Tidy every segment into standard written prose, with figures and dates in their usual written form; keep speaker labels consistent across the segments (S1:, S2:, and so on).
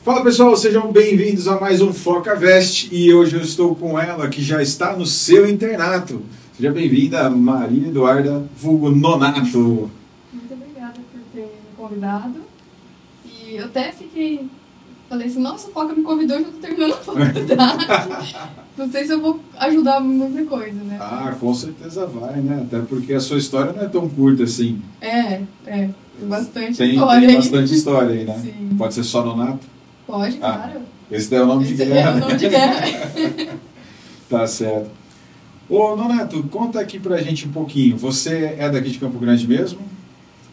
S1: Fala pessoal, sejam bem-vindos a mais um FocaVest e hoje eu estou com ela que já está no seu internato. Seja bem-vinda, Maria Eduarda, vulgo Nonato.
S2: Muito obrigada por ter me convidado. E eu até falei assim, nossa, o Foca me convidou e eu estou terminando a faculdade. Não sei se eu vou ajudar muita coisa, né?
S1: Ah, com certeza vai, né? Até porque a sua história não é tão curta assim.
S2: Tem bastante
S1: Tem
S2: história aí.
S1: bastante história aí, né?
S2: Sim.
S1: Pode ser só Nonato?
S2: Pode, claro.
S1: Esse daí é o nome de
S2: Esse
S1: guerra.
S2: é o nome de guerra.
S1: Tá certo. Ô, Nonato, conta aqui pra gente um pouquinho. Você é daqui de Campo Grande mesmo?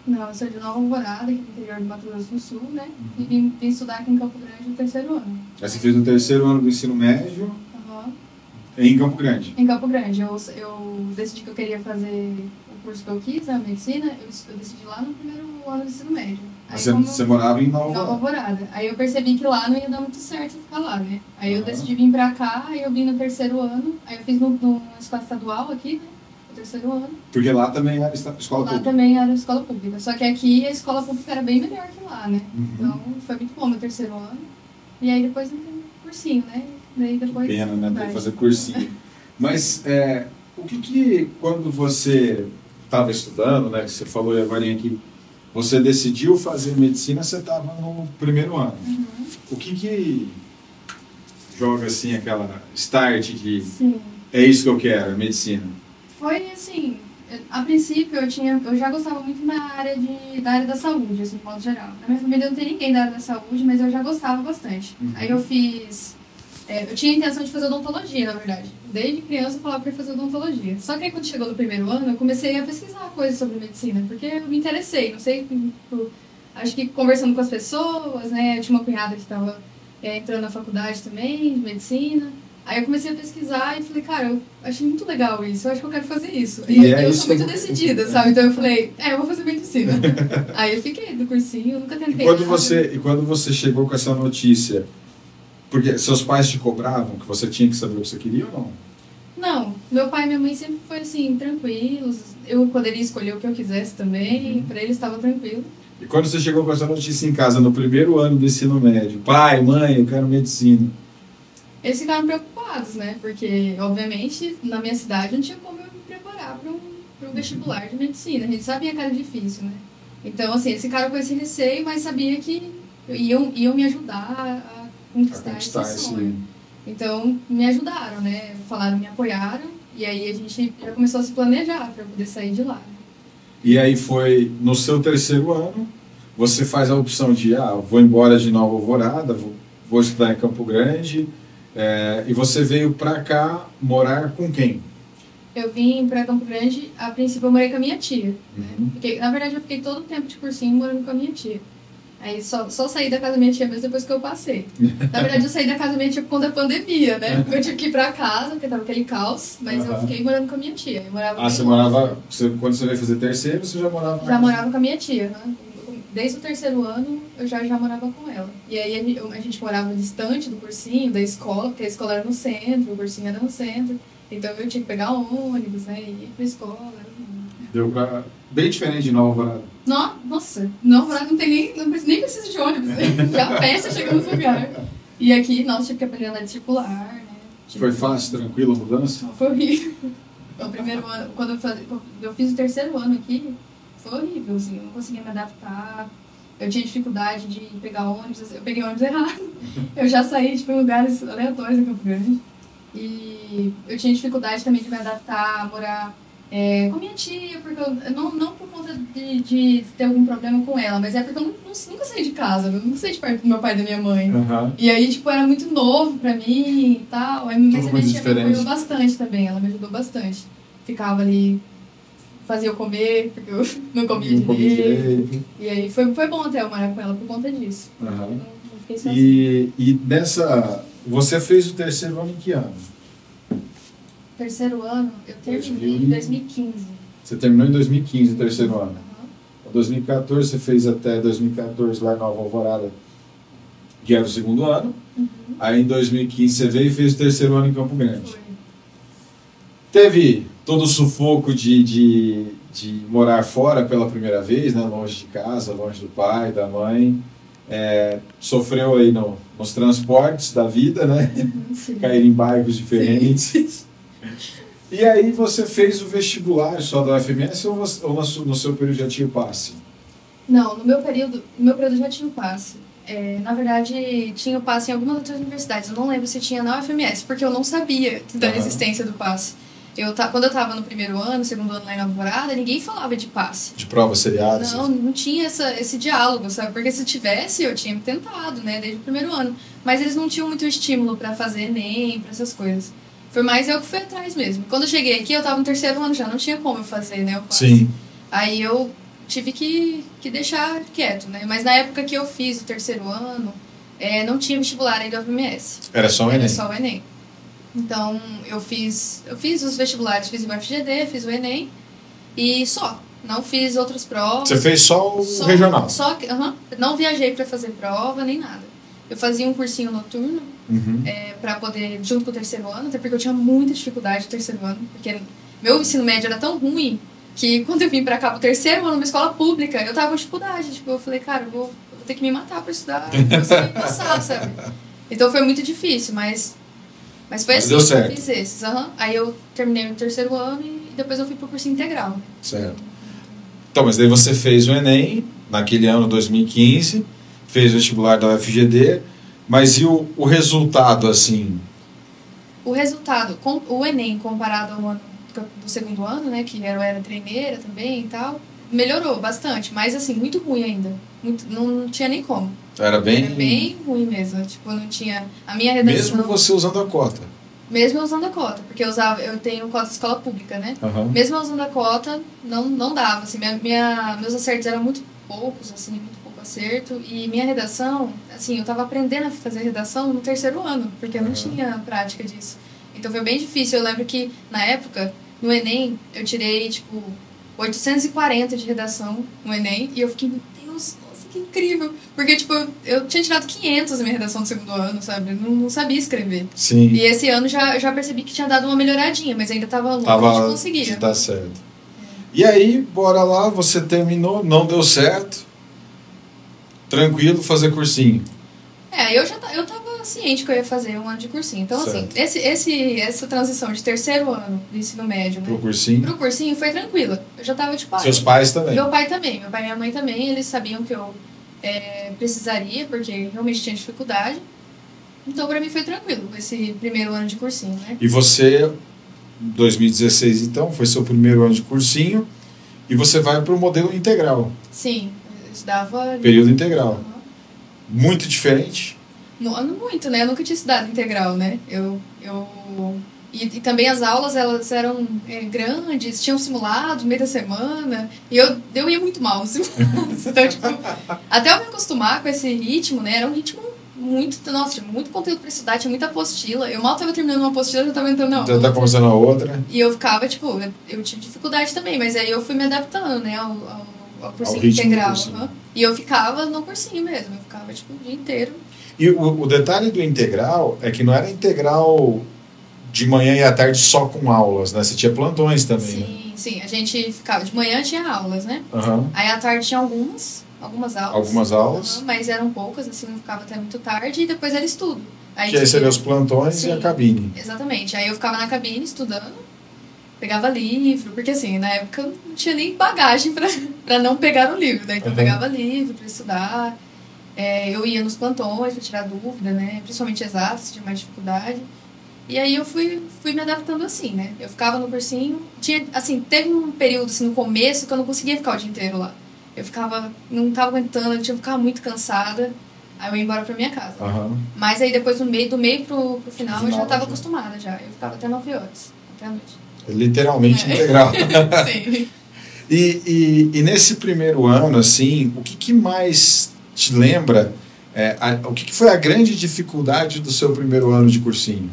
S2: Não, eu sou de Nova Alvorada, aqui no interior do Mato Grosso do Sul, né? E vim estudar aqui em Campo Grande no terceiro ano.
S1: Aí você fez o terceiro ano do ensino médio em Campo Grande?
S2: Em Campo Grande. Eu decidi que eu queria fazer o curso que eu quis, a medicina, eu decidi lá no primeiro ano do ensino médio. Aí,
S1: Você morava em
S2: Nova Alvorada. Aí eu percebi que lá não ia dar muito certo eu ficar lá, né? Aí eu decidi vir pra cá, aí eu vim no terceiro ano, aí eu fiz no escola estadual aqui, né? No terceiro ano.
S1: Porque lá também era escola pública?
S2: Lá também era escola pública, só que aqui a escola pública era bem melhor que lá, né? Então foi muito bom meu terceiro ano. E aí depois não tem cursinho, né? Daí depois
S1: que pena, né? Tem que fazer cursinho. Mas o que quando você estava estudando, né? Que você falou agora aqui, você decidiu fazer medicina, você estava no primeiro ano. O que joga assim aquela start de
S2: Sim.
S1: É isso que eu quero, medicina?
S2: Foi assim, a princípio eu já gostava muito da área da saúde, assim, de modo geral. Na minha família não tem ninguém da área da saúde, mas eu já gostava bastante. Aí eu tinha a intenção de fazer odontologia, na verdade. Desde criança eu falava que ia fazer odontologia. Só que aí quando chegou no primeiro ano, eu comecei a pesquisar coisas sobre medicina, porque eu me interessei, não sei, acho que conversando com as pessoas, né, eu tinha uma cunhada que estava entrando na faculdade também, de medicina. Aí eu comecei a pesquisar e falei, cara, eu achei muito legal isso, eu acho que eu quero fazer isso. E eu sou muito decidida, sabe? Então eu falei, eu vou fazer medicina. Aí eu fiquei no cursinho, eu nunca tentei
S1: E quando você chegou com essa notícia, porque seus pais te cobravam que você tinha que saber o que você queria ou não?
S2: Não, meu pai e minha mãe sempre foi assim, tranquilos. Eu poderia escolher o que eu quisesse também, pra eles estava tranquilo.
S1: E quando você chegou com essa notícia em casa, no primeiro ano do ensino médio, pai, mãe, eu quero medicina.
S2: Eles ficaram preocupados, né? Porque, obviamente, na minha cidade não tinha como eu me preparar para um vestibular de medicina. A gente sabia que era difícil, né? Então, assim, eles ficaram com esse receio, mas sabia que iam me ajudar a conquistar esse sonho. Então, me ajudaram, né? Falaram, me apoiaram. E aí a gente já começou a se planejar para poder sair de lá.
S1: E aí foi no seu terceiro ano, você faz a opção de, vou embora de Nova Alvorada, vou estudar em Campo Grande, e você veio pra cá morar com quem?
S2: Eu vim pra Campo Grande, a princípio eu morei com a minha tia. Né? Na verdade eu fiquei todo o tempo de cursinho morando com a minha tia. Aí só saí da casa da minha tia mesmo depois que eu passei. Na verdade eu saí da casa da minha tia por conta da pandemia, né? Eu tive que ir pra casa, porque tava aquele caos, mas eu fiquei morando com a minha tia. Eu morava
S1: quando você veio fazer terceiro, você já morava
S2: Já morava com a minha tia, né? Desde o terceiro ano eu já morava com ela. E aí a gente morava distante do cursinho, da escola, porque a escola era no centro, o cursinho era no centro. Então eu tinha que pegar ônibus, né? E ir pra escola.
S1: Deu pra... Bem diferente de Nova Alvorada.
S2: Nossa, Nova Alvorada nem precisa de ônibus, né? Já a pé você chega nos lugares. E aqui, nossa, tive que aprender a andar de circular, né?
S1: Foi fácil, tranquilo a mudança?
S2: Foi horrível. O primeiro ano, quando eu fiz o terceiro ano aqui, foi horrível, assim, eu não conseguia me adaptar. Eu tinha dificuldade de pegar ônibus, eu peguei ônibus errado. Eu já saí em lugares aleatórios em Campo Grande. E eu tinha dificuldade também de me adaptar, a morar com minha tia, porque não por conta de ter algum problema com ela, mas é porque eu nunca saí de casa, eu nunca saí de perto do meu pai e da minha mãe. E aí, tipo, era muito novo pra mim e tal. Mas a minha tia me apoiou bastante também, ela me ajudou bastante. Ficava ali, fazia eu comer, porque eu não comia direito. E aí foi bom até eu morar com ela por conta disso. Não fiquei sozinha.
S1: E você fez o terceiro ano em que ano?
S2: Terceiro ano, eu terminei em 2015.
S1: Você terminou em 2015 o terceiro ano? Em 2014 você fez até 2014 lá em Nova Alvorada, que era o segundo ano. Aí em 2015 você veio e fez o terceiro ano em Campo Grande.
S2: Foi.
S1: Teve todo o sufoco de morar fora pela primeira vez, né? Longe de casa, longe do pai, da mãe. sofreu aí nos transportes da vida, né? Cair em bairros diferentes. Sim. E aí você fez o vestibular só da UFMS ou no seu período já tinha o passe?
S2: Não, no meu período já tinha o passe. Na verdade, tinha o passe em algumas outras universidades. Eu não lembro se tinha na UFMS, porque eu não sabia da existência do passe. Quando eu estava no primeiro ano, segundo ano lá em Alvorada, ninguém falava de passe.
S1: De provas seriadas?
S2: Não tinha esse diálogo, sabe? Porque se tivesse, eu tinha tentado, né? Desde o primeiro ano. Mas eles não tinham muito estímulo para fazer ENEM, para essas coisas. Foi mais eu que fui atrás mesmo. Quando eu cheguei aqui, eu estava no terceiro ano já, não tinha como eu fazer, né? O passe.
S1: Sim.
S2: Aí eu tive que deixar quieto, né? Mas na época que eu fiz o terceiro ano, não tinha vestibular ainda do UFMS.
S1: Era só o ENEM?
S2: Era só o ENEM. Então, eu fiz os vestibulares, fiz o UFGD, fiz o ENEM e só. Não fiz outras provas.
S1: Você fez só o regional?
S2: Não viajei para fazer prova, nem nada. Eu fazia um cursinho noturno para poder, junto com o terceiro ano, até porque eu tinha muita dificuldade no terceiro ano, porque meu ensino médio era tão ruim que quando eu vim para cá pro terceiro ano, numa escola pública, eu tava com dificuldade. Tipo, eu falei, cara, eu vou ter que me matar para estudar, pra conseguir passar, sabe? Então foi muito difícil, mas foi assim que eu fiz esses. Aí eu terminei o terceiro ano e depois eu fui pro curso integral.
S1: Certo. Então, mas daí você fez o ENEM naquele ano, 2015, fez o vestibular da UFGD, mas e o resultado, assim?
S2: O resultado, o ENEM comparado ao ano do segundo ano, né, que eu era treineira também e tal, melhorou bastante, mas assim, muito ruim ainda. Não tinha nem como.
S1: Era
S2: bem ruim mesmo. Tipo, não tinha... A minha redação...
S1: Mesmo você usando a cota?
S2: Mesmo eu usando a cota, porque eu tenho cota de escola pública, né? Mesmo eu usando a cota, não dava. Assim, meus acertos eram muito poucos, assim, muito pouco acerto. E minha redação, assim, eu tava aprendendo a fazer redação no terceiro ano, porque eu não tinha prática disso. Então foi bem difícil. Eu lembro que, na época, no ENEM, eu tirei, tipo, 840 de redação no ENEM, e eu fiquei, meu Deus, nossa, que incrível. Porque, tipo, eu tinha tirado 500 na minha redação do segundo ano, sabe? Eu não sabia escrever.
S1: Sim.
S2: E esse ano já percebi que tinha dado uma melhoradinha, mas ainda tava longe de conseguir.
S1: Tá certo. E aí, bora lá, você terminou, não deu certo, tranquilo, fazer cursinho.
S2: Eu tava ciente que eu ia fazer um ano de cursinho. Então, certo. Assim, essa transição de terceiro ano do ensino médio, né,
S1: pro cursinho
S2: foi tranquila. Eu já tava de pai.
S1: Seus pais também?
S2: Meu pai também. Meu pai e minha mãe também. Eles sabiam que eu precisaria, porque realmente tinha dificuldade. Então, pra mim foi tranquilo esse primeiro ano de cursinho, né?
S1: E você, 2016, então, foi seu primeiro ano de cursinho, e você vai pro modelo integral.
S2: Sim, eu estudava...
S1: Período integral. Muito diferente?
S2: Muito, né? Eu nunca tinha estudado integral, né? E também as aulas, elas eram grandes, tinham simulado no meio da semana, e eu ia muito mal nos simulados. Então, tipo, até eu me acostumar com esse ritmo, né? Era um ritmo nossa, tinha muito conteúdo pra estudar, tinha muita apostila. Eu mal tava terminando uma apostila, já tava entrando na outra.
S1: Já tá começando a outra.
S2: E eu ficava, tipo, eu tive dificuldade também, mas aí eu fui me adaptando, né, ao cursinho integral. E eu ficava no cursinho mesmo, eu ficava, tipo, o dia inteiro.
S1: E o detalhe do integral é que não era integral de manhã e à tarde só com aulas, né? Você tinha plantões também,
S2: sim,
S1: né?
S2: Sim, a gente ficava... De manhã tinha aulas, né? Aí à tarde tinha algumas aulas.
S1: Algumas aulas.
S2: Mas eram poucas, assim, não ficava até muito tarde. E depois era estudo.
S1: Aí seria os plantões, sim, e a cabine.
S2: Exatamente. Aí eu ficava na cabine estudando, pegava livro, porque assim, na época eu não tinha nem bagagem pra não pegar o livro, né? Então eu pegava livro pra estudar. Eu ia nos plantões pra tirar dúvida, né? Principalmente exatos, tinha mais dificuldade. E aí eu fui me adaptando assim, né? Eu ficava no cursinho. Teve um período assim, no começo que eu não conseguia ficar o dia inteiro lá. Eu não tava aguentando, eu ficava muito cansada. Aí eu ia embora pra minha casa. Mas aí depois do meio pro final eu já tava acostumada já. Eu ficava até 9 horas, até a noite.
S1: Literalmente integral.
S2: Sim.
S1: E nesse primeiro ano, assim, o que mais te lembra? O que foi a grande dificuldade do seu primeiro ano de cursinho?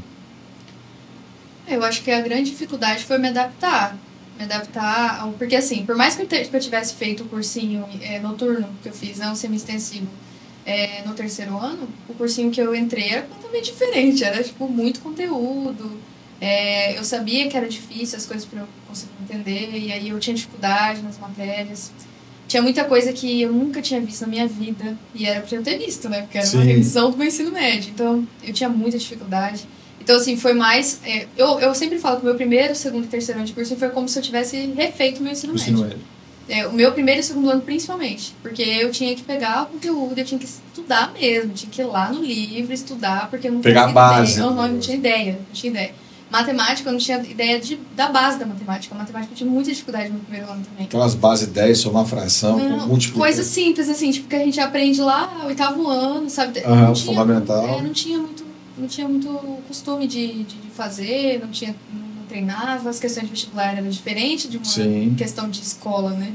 S2: Eu acho que a grande dificuldade foi me adaptar. Porque assim, por mais que eu tivesse feito o cursinho noturno que eu fiz, não semi-extensivo, no terceiro ano, o cursinho que eu entrei era completamente diferente. Era, tipo, muito conteúdo. Eu sabia que era difícil as coisas para eu conseguir entender, e aí eu tinha dificuldade nas matérias. tinha muita coisa que eu nunca tinha visto na minha vida. E era pra eu ter visto, né? Porque era
S1: Sim.
S2: uma revisão do meu ensino médio. Então, eu tinha muita dificuldade. Então, assim, foi mais... eu sempre falo que o meu primeiro, segundo e terceiro ano de curso foi como se eu tivesse refeito o meu ensino médio. O meu primeiro e segundo ano, principalmente. Porque eu tinha que pegar o conteúdo, eu tinha que estudar mesmo. Tinha que ir lá no livro, estudar, porque eu não
S1: pegar a base.
S2: Eu não tinha ideia. Matemática, eu não tinha ideia da base da matemática. A matemática eu tinha muita dificuldade no primeiro ano também.
S1: Aquelas bases 10, somar fração, múltiplo.
S2: Coisa simples, assim, tipo, que a gente aprende lá, oitavo ano, sabe?
S1: Fundamental.
S2: Não tinha muito costume de fazer, não treinava, as questões de vestibular eram diferentes de uma questão de escola, né?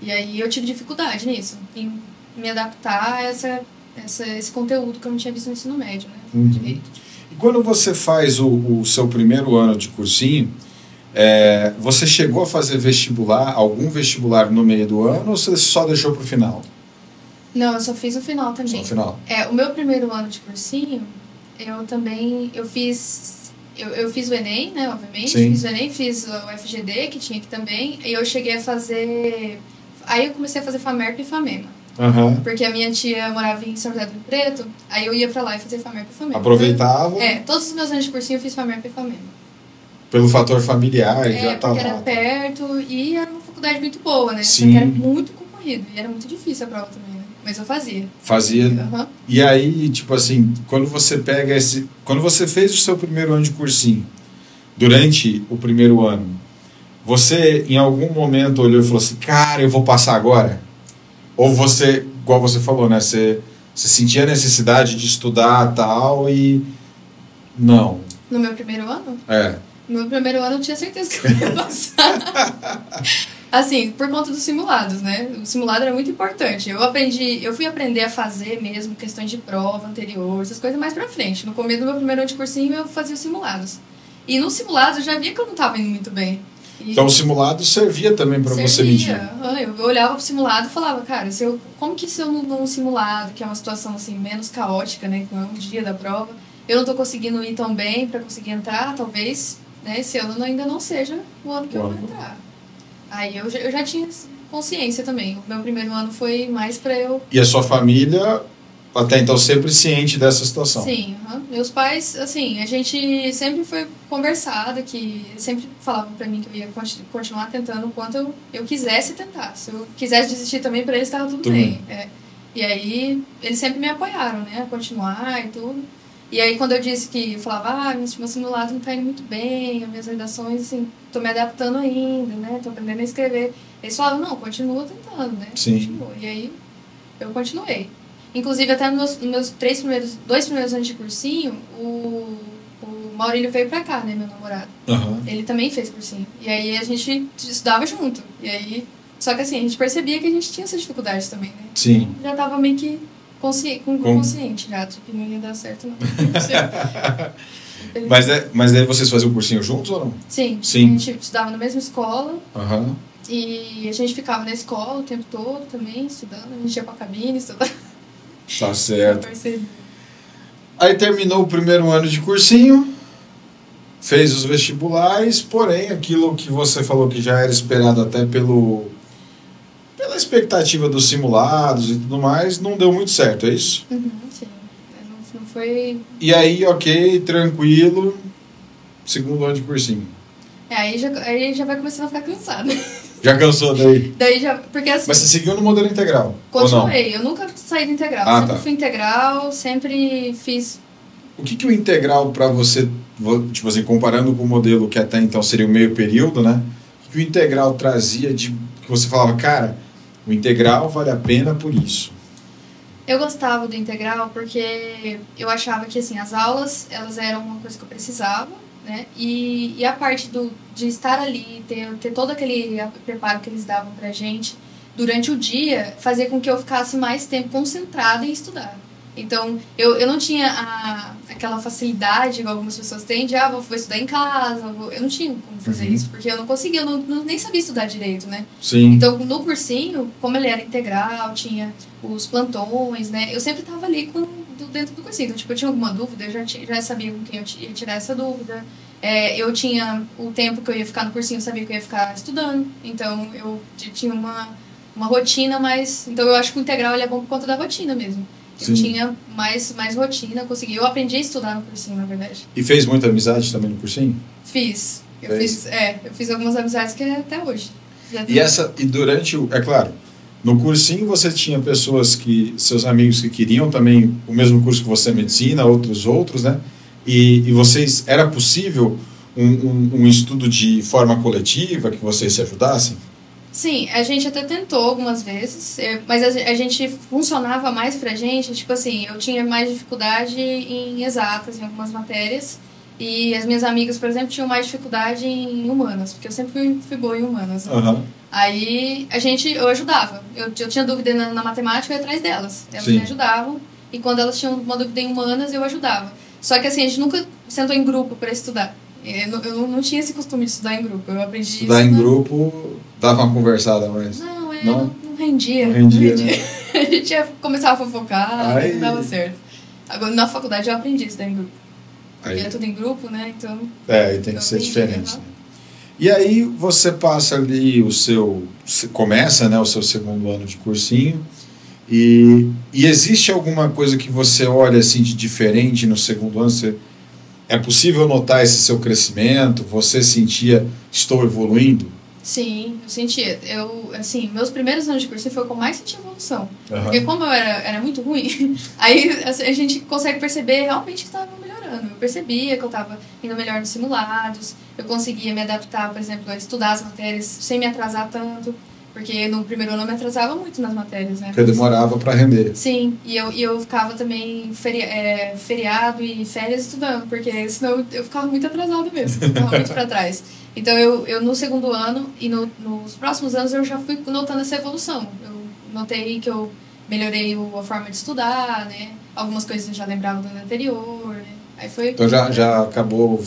S2: E aí eu tive dificuldade nisso, em me adaptar a esse conteúdo que eu não tinha visto no ensino médio, né? Direito.
S1: E quando você faz o seu primeiro ano de cursinho, você chegou a fazer algum vestibular no meio do ano, ou você só deixou para o final?
S2: Não, eu só fiz o final também.
S1: Só o final.
S2: O meu primeiro ano de cursinho, eu fiz o Enem, né, obviamente.
S1: Sim.
S2: Fiz o Enem, fiz o FGD, que tinha aqui também. E eu cheguei a fazer... Aí eu comecei a fazer FAMERP e FAMEMA.
S1: Uhum.
S2: Porque a minha tia morava em São José do Rio Preto, aí eu ia pra lá e fazia FAMERP e FAMEMA.
S1: Aproveitava?
S2: Todos os meus anos de cursinho eu fiz FAMERP e FAMEMA.
S1: Pelo fator familiar, já
S2: porque era perto e era uma faculdade muito boa, né?
S1: Sim.
S2: Só que era muito concorrido e era muito difícil a prova também, né? Mas eu fazia.
S1: Uhum. E aí, tipo assim, quando você fez o seu primeiro ano de cursinho, durante o primeiro ano, você em algum momento olhou e falou assim, cara, eu vou passar agora? Ou você, igual você falou, né? Você sentia a necessidade de estudar tal e... Não.
S2: No meu primeiro ano? No meu primeiro ano eu tinha certeza que eu ia passar. Assim, por conta dos simulados, né? O simulado era muito importante. Eu fui aprender a fazer mesmo questões de prova anterior, essas coisas mais pra frente. No começo do meu primeiro ano de cursinho eu fazia os simulados. E nos simulados eu já via que eu não estava indo muito bem.
S1: Então o simulado servia também para você medir?
S2: Eu olhava pro simulado e falava, cara, como que se eu num simulado, que é uma situação assim, menos caótica, né? Que não é um dia da prova, eu não tô conseguindo ir tão bem para conseguir entrar, talvez, né, esse ano ainda não seja o ano que eu vou entrar. Aí eu já tinha consciência também. O meu primeiro ano foi mais para eu...
S1: E a sua família, até então, sempre ciente dessa situação?
S2: Sim. Meus pais, assim, a gente sempre foi conversado, que sempre falavam para mim que eu ia continuar tentando o quanto eu quisesse tentar. Se eu quisesse desistir também, para eles estava tudo bem. E aí, eles sempre me apoiaram, né, a continuar e tudo. E aí, quando eu disse que eu falava, meu simulado não tá indo muito bem, as minhas redações, assim, tô me adaptando ainda, né, tô aprendendo a escrever. Eles falavam, não, continua tentando, né, continua. E aí, eu continuei. Inclusive, até nos meus dois primeiros anos de cursinho, o Maurílio veio pra cá, né, meu namorado.
S1: Uhum.
S2: Ele também fez cursinho. E aí, a gente estudava junto. E aí, só que assim, a gente percebia que a gente tinha essa dificuldade também, né.
S1: Sim.
S2: Então, já tava meio que consciente já, de que não ia dar certo, não.
S1: Mas daí vocês faziam o cursinho juntos ou não?
S2: Sim. A gente estudava na mesma escola.
S1: Uhum.
S2: E a gente ficava na escola o tempo todo também, estudando. A gente ia pra cabine, estudando.
S1: Tá certo. Aí terminou o primeiro ano de cursinho, fez os vestibulares, porém aquilo que você falou que já era esperado até pela expectativa dos simulados e tudo mais, não deu muito certo, é isso?
S2: Sim. Não foi...
S1: E aí, ok, tranquilo, segundo ano de cursinho.
S2: Aí já vai começando a ficar cansado.
S1: Já cansou daí?
S2: Daí já, porque assim...
S1: Mas você seguiu no modelo integral?
S2: Continuei, eu nunca saí do integral, sempre fui integral, sempre fiz...
S1: O que o integral para você, tipo assim, comparando com o modelo que até então seria o meio período, né? O que o integral trazia que você falava, cara, o integral vale a pena por isso?
S2: Eu gostava do integral porque eu achava que assim, as aulas elas eram uma coisa que eu precisava, né? E a parte de estar ali, ter todo aquele preparo que eles davam pra gente durante o dia, fazia com que eu ficasse mais tempo concentrada em estudar. Então, eu não tinha aquela facilidade que algumas pessoas têm de, vou estudar em casa, eu não tinha como fazer isso, porque eu não conseguia, eu nem sabia estudar direito, né?
S1: Sim.
S2: Então, no cursinho, como ele era integral, tinha os plantões, né? Eu sempre estava ali dentro do cursinho. Então, tipo, eu tinha alguma dúvida, eu já sabia com quem eu ia tirar essa dúvida. Eu tinha o tempo que eu ia ficar no cursinho, eu sabia que eu ia ficar estudando. Então, eu tinha uma rotina mais... Então eu acho que o integral ele é bom por conta da rotina mesmo. Eu tinha mais rotina, consegui. Eu aprendi a estudar no cursinho, na verdade.
S1: E fez muita amizade também no cursinho?
S2: Fiz. Eu fiz algumas amizades que é até hoje.
S1: E durante o... É claro, no cursinho você tinha pessoas seus amigos que queriam também o mesmo curso que você, medicina, outros, né? E vocês... Era possível um estudo de forma coletiva, que vocês se ajudassem?
S2: Sim, a gente até tentou algumas vezes, mas a gente funcionava mais pra gente, tipo assim, eu tinha mais dificuldade em exatas, em algumas matérias, e as minhas amigas, por exemplo, tinham mais dificuldade em humanas, porque eu sempre fui boa em humanas. Né?
S1: Uhum.
S2: Aí eu ajudava, eu tinha dúvida na matemática, eu ia atrás delas, elas me ajudavam, e quando elas tinham uma dúvida em humanas, eu ajudava. Só que assim, a gente nunca sentou em grupo pra estudar. Eu não tinha esse costume de estudar em grupo, eu aprendi
S1: estudar em grupo... Dava uma conversada mais?
S2: Não rendia.
S1: Não rendia, né?
S2: A gente ia começar a fofocar, não dava certo. Agora, na faculdade eu aprendi isso daí em grupo. Porque é tudo em grupo, né? Então...
S1: e tem que ser diferente. Né? E aí você passa ali começa, né, o seu segundo ano de cursinho e existe alguma coisa que você olha assim de diferente no segundo ano? É possível notar esse seu crescimento? Você sentia, estou evoluindo?
S2: Sim, eu sentia. Assim, meus primeiros anos de curso foi o que eu mais senti evolução. Porque como eu era muito ruim, aí a gente consegue perceber realmente que estava melhorando. Eu percebia que eu estava indo melhor nos simulados, eu conseguia me adaptar, por exemplo, a estudar as matérias sem me atrasar tanto. Porque no primeiro ano eu me atrasava muito nas matérias, né?
S1: Porque demorava para render.
S2: Sim, e eu ficava também feriado e férias estudando, porque senão eu ficava muito atrasada mesmo, ficava muito para trás. Então eu no segundo ano e nos próximos anos eu já fui notando essa evolução. Eu notei que eu melhorei a forma de estudar, né? Algumas coisas eu já lembrava do ano anterior, né? Aí foi...
S1: Então já acabou,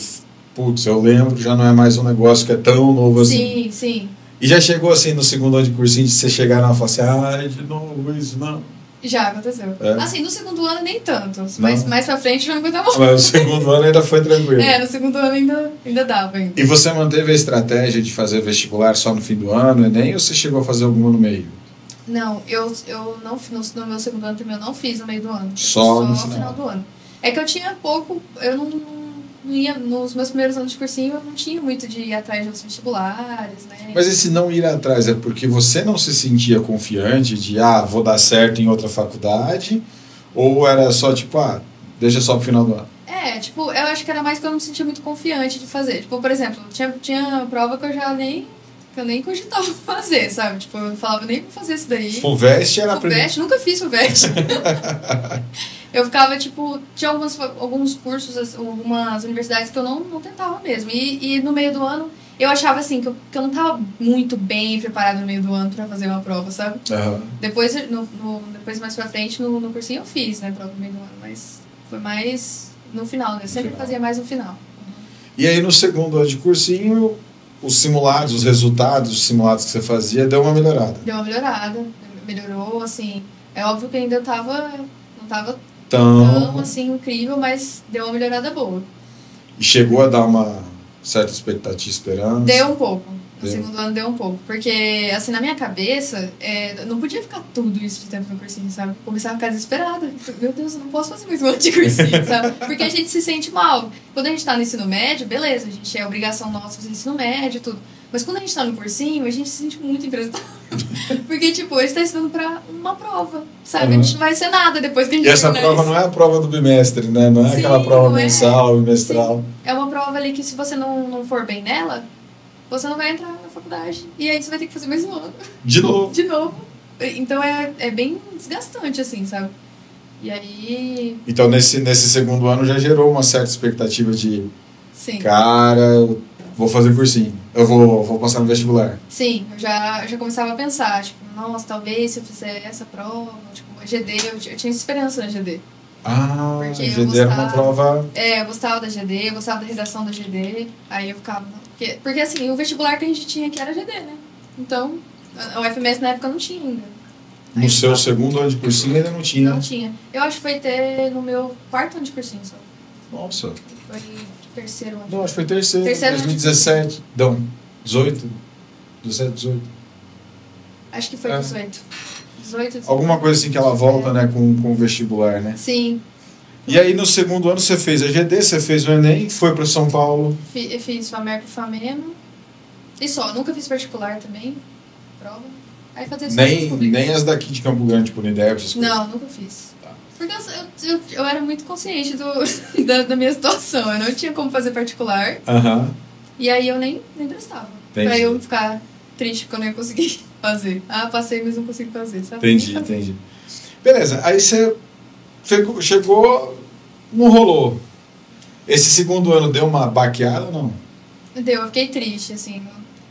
S1: putz, eu lembro, já não é mais um negócio que é tão novo assim.
S2: Sim, sim.
S1: E já chegou assim no segundo ano de cursinho de você chegar lá e falar assim, ai, de novo isso, não?
S2: Já aconteceu. Assim, no segundo ano nem tanto,
S1: não.
S2: mas mais pra frente já não foi tão bom.
S1: Mas no segundo ano ainda foi tranquilo.
S2: No segundo ano ainda dava ainda.
S1: E você manteve a estratégia de fazer vestibular só no fim do ano, Enem, ou você chegou a fazer alguma no meio?
S2: Não, eu não no meu segundo ano também eu não fiz no meio do ano.
S1: Só no
S2: final do ano. É que eu tinha pouco, eu não ia, nos meus primeiros anos de cursinho, eu não tinha muito de ir atrás de outros vestibulares, né?
S1: Mas esse não ir atrás é porque você não se sentia confiante de, vou dar certo em outra faculdade? Ou era só tipo, deixa só pro final do ano?
S2: Tipo, eu acho que era mais que eu não me sentia muito confiante de fazer. Tipo, por exemplo, tinha prova que eu nem cogitava fazer, sabe? Tipo, eu falava, nem vou fazer isso daí.
S1: FUVEST era...
S2: FUVEST, nunca fiz FUVEST. Eu ficava, tipo, tinha alguns cursos, algumas universidades que eu não tentava mesmo. E no meio do ano, eu achava, assim, que eu não tava muito bem preparada no meio do ano pra fazer uma prova, sabe?
S1: Uhum.
S2: Depois mais pra frente, no cursinho eu fiz, né, prova no meio do ano. Mas foi mais no final, né? Eu sempre fazia mais no final.
S1: E aí, no segundo ano de cursinho, os simulados, os resultados dos simulados que você fazia, deu uma melhorada?
S2: Deu uma melhorada. Melhorou, assim... É óbvio que ainda não tava tão assim, incrível, mas deu uma melhorada boa.
S1: E chegou a dar uma certa expectativa, esperança?
S2: Deu um pouco. No segundo ano deu um pouco. Porque, assim, na minha cabeça, não podia ficar tudo isso de tempo no cursinho, sabe? Começava a ficar desesperada. Meu Deus, eu não posso fazer mais um ano de cursinho, sabe? Porque a gente se sente mal. Quando a gente tá no ensino médio, beleza, a gente é obrigação nossa fazer ensino médio e tudo. Mas quando a gente tá no cursinho, a gente se sente muito imprestável. Porque, tipo, a gente tá estudando pra uma prova, sabe? A gente não vai ser nada depois que a gente...
S1: E essa prova não é a prova do bimestre, né? Não é aquela prova mensal, bimestral.
S2: Sim. É uma prova ali que se você não for bem nela, você não vai entrar na faculdade. E aí você vai ter que fazer mais um ano.
S1: De novo.
S2: De novo. Então é bem desgastante, assim, sabe? E aí...
S1: Então, nesse segundo ano já gerou uma certa expectativa de...
S2: Sim.
S1: Cara, eu vou fazer cursinho. Eu vou passar no vestibular.
S2: Sim, eu já começava a pensar, tipo, nossa, talvez se eu fizer essa prova, tipo, a GD, eu tinha esperança na GD.
S1: Porque a GD era uma prova...
S2: eu gostava da GD, eu gostava da redação da GD, aí eu ficava... Porque assim, o vestibular que a gente tinha aqui era GD, né? Então, a UFMS na época não tinha ainda.
S1: No seu segundo ano de cursinho ainda não tinha?
S2: Não tinha. Eu acho que foi ter no meu quarto ano de cursinho só.
S1: Nossa.
S2: Foi terceiro ano.
S1: Não, acho que foi terceiro 2017. Não, 18. 17, 18.
S2: Acho que foi 18. 18.
S1: Alguma coisa assim que ela volta, né, com o vestibular, né?
S2: Sim.
S1: E aí no segundo ano você fez a EGD, você fez o Enem, foi para São Paulo.
S2: Eu fiz FAMERP e FAMENO. E só, nunca fiz particular também. Prova. Aí fazia
S1: Nem as daqui de Campo Grande, por ideia, essas coisas.
S2: Não, nunca fiz. Tá. Porque eu era muito consciente da minha situação. Eu não tinha como fazer particular. E aí eu nem prestava. Entendi. Pra eu ficar triste porque eu não ia conseguir fazer. Ah, passei, mas não consigo fazer, sabe?
S1: Entendi. Beleza, aí você chegou, não rolou. Esse segundo ano deu uma baqueada ou não?
S2: Deu, eu fiquei triste, assim.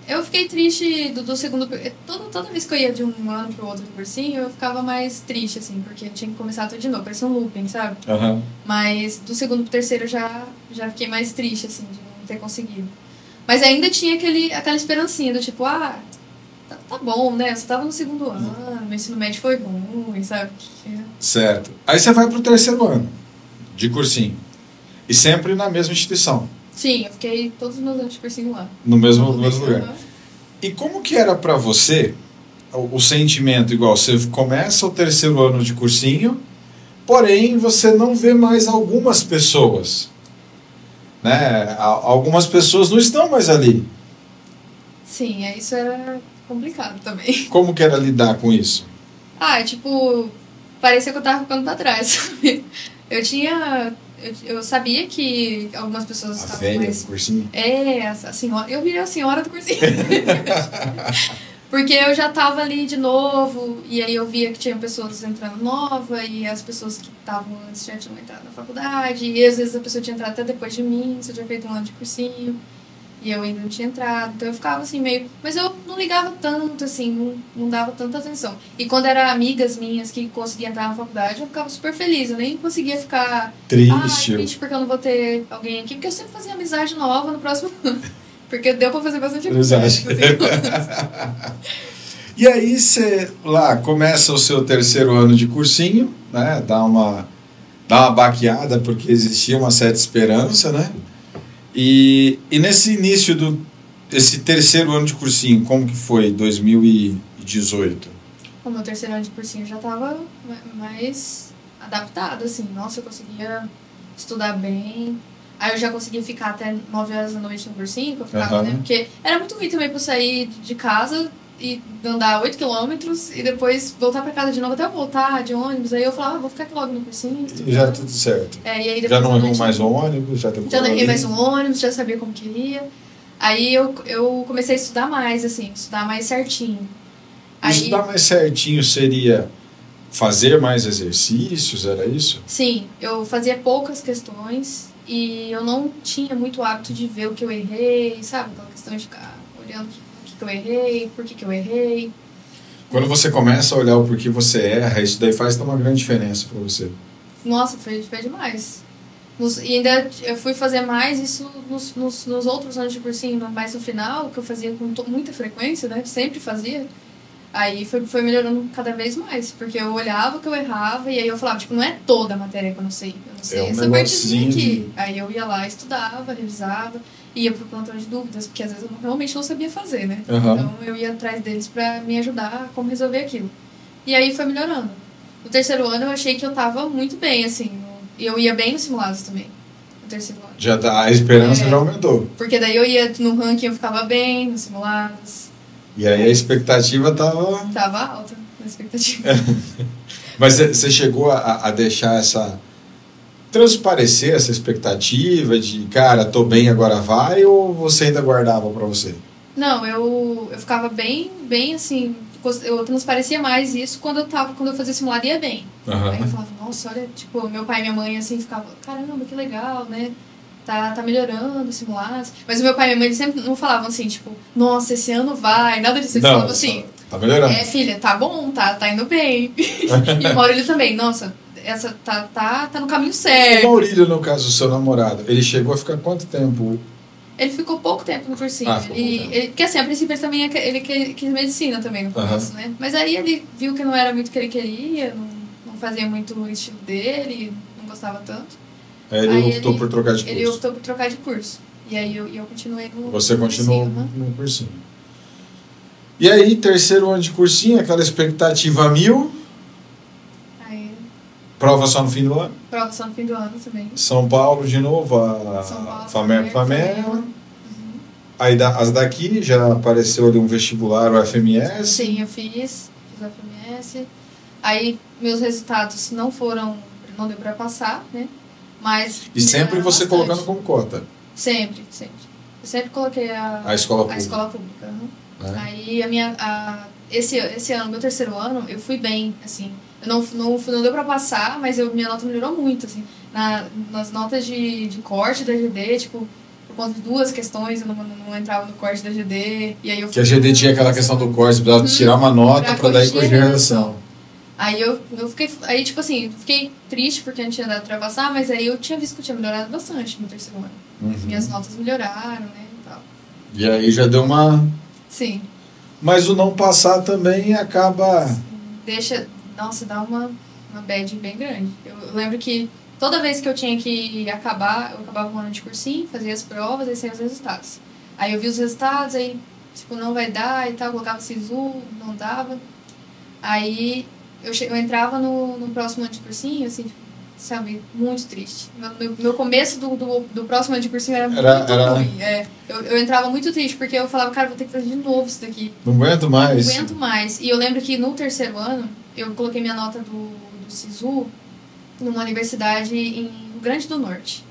S2: Eu fiquei triste do segundo... Toda vez que eu ia de um ano pro outro do cursinho, eu ficava mais triste, assim, porque eu tinha que começar tudo de novo. Parecia um looping, sabe? Mas do segundo pro terceiro eu já fiquei mais triste, assim, de não ter conseguido. Mas ainda tinha aquela esperancinha do tipo, tá bom, né? Você tava no segundo ano, meu ensino médio foi ruim, sabe?
S1: Certo. Aí você vai pro terceiro ano de cursinho. E sempre na mesma instituição.
S2: Sim, eu fiquei todos os meus anos de cursinho lá.
S1: No mesmo lugar. E como que era pra você o sentimento igual? Você começa o terceiro ano de cursinho, porém você não vê mais algumas pessoas. Né? Algumas pessoas não estão mais ali.
S2: Sim, isso era complicado também.
S1: Como que era lidar com isso?
S2: Parecia que eu tava ficando pra trás, sabe? Eu sabia que algumas pessoas estavam
S1: velha
S2: mais...
S1: do cursinho?
S2: A senhora... Eu virei a senhora do cursinho. Porque eu já tava ali de novo, e aí eu via que tinha pessoas entrando nova, e as pessoas que estavam antes já tinham entrado na faculdade, e às vezes a pessoa tinha entrado até depois de mim, se eu tinha feito um ano de cursinho, e eu ainda não tinha entrado, então eu ficava assim meio... Mas eu não ligava tanto, assim, não dava tanta atenção. E quando eram amigas minhas que conseguiam entrar na faculdade, eu ficava super feliz, eu nem conseguia ficar... triste porque eu não vou ter alguém aqui, porque eu sempre fazia amizade nova no próximo ano. Porque deu pra fazer bastante amizade.
S1: E aí você lá começa o seu terceiro ano de cursinho, né? Dá uma baqueada, porque existia uma certa esperança, né? E nesse início esse terceiro ano de cursinho, como que foi 2018?
S2: O meu terceiro ano de cursinho já estava mais adaptado, assim. Nossa, eu conseguia estudar bem. Aí eu já conseguia ficar até 9 horas da noite no cursinho, que eu ficava, né? Porque era muito ruim também pra eu sair de casa e andar 8 quilômetros e depois voltar pra casa de novo, até eu voltar de ônibus. Aí eu falava, vou ficar aqui logo no cursinho.
S1: E já tudo certo.
S2: E aí
S1: já não errou mais ônibus? Já
S2: não errei mais um ônibus, já sabia como que ia. Aí eu comecei a estudar mais, assim, estudar mais certinho.
S1: Estudar mais certinho seria fazer mais exercícios, era isso?
S2: Sim, eu fazia poucas questões e eu não tinha muito hábito de ver o que eu errei, sabe? Aquela questão de ficar olhando o que eu errei, por que eu errei.
S1: Quando você começa a olhar o porquê você erra, isso daí faz uma grande diferença pra você.
S2: Nossa, fez demais. E ainda eu fui fazer mais isso nos outros anos de cursinho, mais no final, que eu fazia com muita frequência, né? Sempre fazia. Aí foi melhorando cada vez mais, porque eu olhava o que eu errava e aí eu falava, tipo, não é toda a matéria que eu não sei essa partezinha aqui. Aí eu ia lá, estudava, revisava, ia pro plantão de dúvidas, porque às vezes eu realmente não sabia fazer, né? Então eu ia atrás deles pra me ajudar a como resolver aquilo. E aí foi melhorando. No terceiro ano eu achei que eu tava muito bem, assim, e eu ia bem nos simulados também, no terceiro ano.
S1: A esperança já aumentou.
S2: Porque daí eu ia no ranking, eu ficava bem nos simulados.
S1: E aí a expectativa estava...
S2: Tava alta, a expectativa.
S1: Mas você chegou a deixar transparecer essa expectativa de, cara, tô bem, agora vai, ou você ainda guardava para você?
S2: Não, eu ficava bem assim, eu transparecia mais isso quando eu fazia simulado e ia bem. Aí eu falava, nossa, olha, tipo, meu pai e minha mãe assim ficava, caramba, que legal, né? Tá melhorando, simulados. Mas o meu pai e minha mãe eles sempre não falavam assim, tipo, nossa, esse ano vai, nada disso. Eles falavam assim,
S1: tá melhorando.
S2: Filha, tá bom, tá indo bem. E o Maurílio também, nossa, essa tá no caminho certo.
S1: O Maurílio, no caso, o seu namorado, ele chegou a ficar quanto tempo?
S2: Ele ficou pouco tempo no cursinho. Porque assim, a princípio ele também ele quis medicina também no começo, né? Mas aí ele viu que não era muito o que ele queria, não fazia muito o estilo dele, não gostava tanto.
S1: Aí ele optou por trocar de curso.
S2: Ele optou por trocar de curso. E aí eu continuei no
S1: Você continuou no cursinho. E aí, terceiro ano de cursinho, aquela expectativa a 1000.
S2: Aí,
S1: Prova só no fim do ano.
S2: prova só no fim do ano também.
S1: São Paulo de novo,
S2: São Paulo,
S1: a FAMER.
S2: Uhum.
S1: Aí as daqui já apareceu ali um vestibular, o FMS.
S2: Sim, eu fiz a FMS. Aí meus resultados não deu pra passar, né? Mas
S1: E sempre
S2: melhoraram
S1: você
S2: bastante.
S1: colocando como cota.
S2: Sempre. Eu sempre coloquei
S1: A escola pública.
S2: a escola pública. Uhum.
S1: Né?
S2: Aí esse ano, meu terceiro ano, eu fui bem, assim. Eu não deu pra passar, mas minha nota melhorou muito, assim. Nas notas de corte da GD, tipo, por conta de 2 questões, eu não entrava no corte da GD. E aí eu
S1: Que a GD tinha aquela questão do corte, precisava tirar uma nota pra daí corrigir a redação.
S2: Aí eu fiquei, aí tipo assim, fiquei triste porque não tinha dado pra passar, mas aí eu tinha visto que eu tinha melhorado bastante no terceiro ano.
S1: Uhum.
S2: Minhas notas melhoraram, né, e tal.
S1: E aí já deu uma...
S2: Sim.
S1: Mas o não passar também acaba...
S2: Nossa, dá uma bad bem grande. Eu lembro que toda vez que eu tinha que acabar, eu acabava um ano de cursinho, fazia as provas, aí saía os resultados. Aí eu vi os resultados, aí, tipo, não vai dar e tal, colocava SISU, não dava. Aí eu entrava no próximo ano de cursinho, assim, sabe, muito triste. Meu começo do próximo ano de cursinho era muito ruim. Eu entrava muito triste, porque eu falava, cara, vou ter que fazer de novo isso daqui.
S1: Não aguento mais.
S2: Não aguento mais. E eu lembro que no terceiro ano, eu coloquei minha nota do SISU numa universidade em Rio Grande do Norte.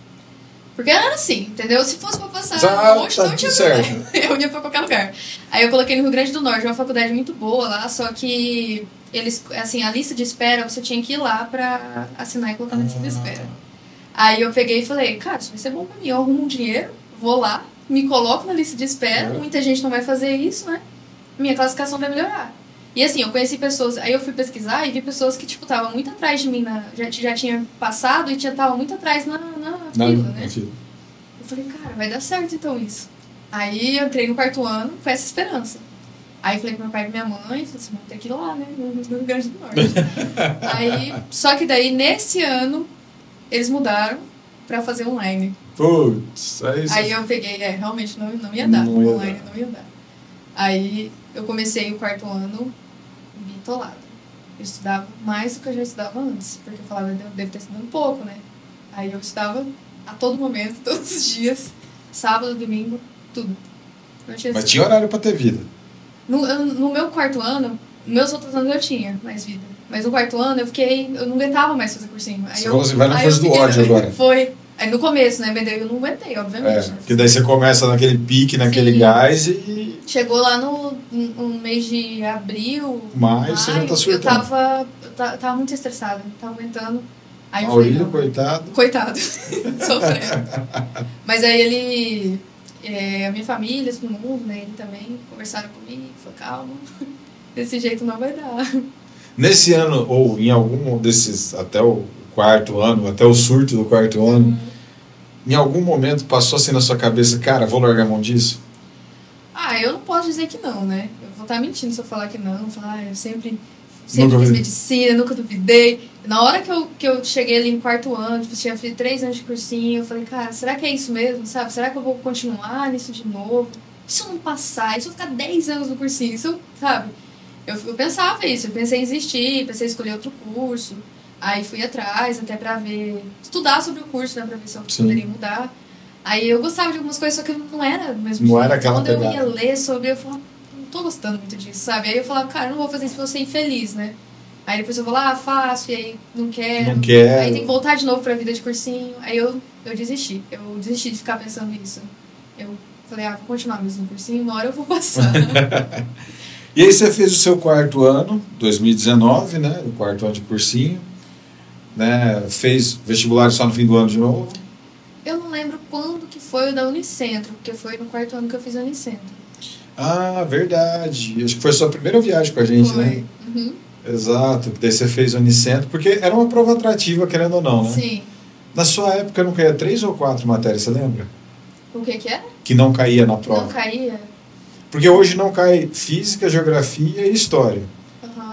S2: Porque era assim, entendeu? Se fosse pra passar hoje, não tinha problema. Eu ia pra qualquer lugar. Aí eu coloquei no Rio Grande do Norte, uma faculdade muito boa lá, só que eles, assim, a lista de espera, você tinha que ir lá pra assinar e colocar na lista de espera. Aí eu peguei e falei, cara, isso vai ser bom pra mim, eu arrumo um dinheiro, vou lá, me coloco na lista de espera, muita gente não vai fazer isso, né? Minha classificação vai melhorar. E assim, eu conheci pessoas, aí eu fui pesquisar e vi pessoas que, tipo, estavam muito atrás de mim, já tinha passado e tava muito atrás na fila, né? Eu falei, cara, vai dar certo então isso. Aí eu entrei no quarto ano com essa esperança. Aí falei com meu pai e minha mãe, falei assim, vamos ter que ir lá, né, no Rio Grande do Norte. Aí, só que daí, nesse ano, eles mudaram pra fazer online.
S1: Putz, é isso.
S2: Aí eu peguei, realmente não ia dar, online não ia dar. Aí eu comecei o quarto ano bitolada. Eu estudava mais do que eu já estudava antes, porque eu falava, devo ter estudado pouco, né? Aí eu estudava a todo momento, todos os dias, sábado, domingo, tudo.
S1: Mas tinha horário pra ter vida.
S2: No meu quarto ano, meus outros anos eu tinha mais vida. Mas no quarto ano eu não aguentava mais fazer cursinho. Aí
S1: você falou assim, vai na força do ódio agora.
S2: Foi. Aí no começo, né? Mas eu não aguentei, obviamente.
S1: Porque daí você começa naquele pique, naquele gás e...
S2: Chegou lá no mês de abril,
S1: maio, você já tá surtando.
S2: Eu tava muito estressada, não tava aguentando. Aí eu
S1: Maurílio,
S2: falei,
S1: coitado.
S2: Sofrendo. Mas aí a minha família, todo mundo, né, ele também, conversaram comigo, falou, calma, desse jeito não vai dar.
S1: Nesse ano, ou em algum desses, até o quarto ano, até o surto do quarto ano, em algum momento passou assim na sua cabeça, cara, vou largar a mão disso?
S2: Eu não posso dizer que não, né? Eu vou estar mentindo se eu falar que não. Falar, eu sempre fiz medicina, nunca duvidei. Na hora que eu cheguei ali no quarto ano, tipo, tinha feito 3 anos de cursinho, eu falei, cara, será que é isso mesmo, sabe? Será que eu vou continuar nisso de novo? E se eu não passar? E se eu ficar 10 anos no cursinho? Isso, sabe? Eu pensava isso, eu pensei em desistir, pensei em escolher outro curso. Aí fui atrás até pra estudar sobre o curso, né, pra ver se eu poderia mudar. Aí eu gostava de algumas coisas, só que não era do mesmo jeito.
S1: Não era aquela
S2: Quando
S1: pegada.
S2: eu ia ler sobre, eu falava, não tô gostando muito disso, sabe? Aí eu falava, cara, eu não vou fazer isso pra eu ser infeliz, né? Aí depois eu vou lá, faço, e aí não quero. Aí tem que voltar de novo pra vida de cursinho. Aí eu desisti. Eu desisti de ficar pensando nisso. Eu falei, vou continuar mesmo no cursinho, uma hora eu vou passar.
S1: E aí você fez o seu quarto ano, 2019, né? O quarto ano de cursinho. Né? Fez vestibular só no fim do ano de novo?
S2: Eu não lembro quando que foi o da Unicentro, porque foi no quarto ano que eu fiz a Unicentro.
S1: Ah, verdade. Acho que foi a sua primeira viagem com a gente,
S2: foi.
S1: Né?
S2: Uhum.
S1: Exato. Daí você fez a Unicentro, porque era uma prova atrativa, querendo ou não, né?
S2: Sim.
S1: Na sua época não caía 3 ou 4 matérias, você lembra?
S2: O que era?
S1: Que não caía na prova.
S2: Não caía?
S1: Porque hoje não cai física, geografia e história.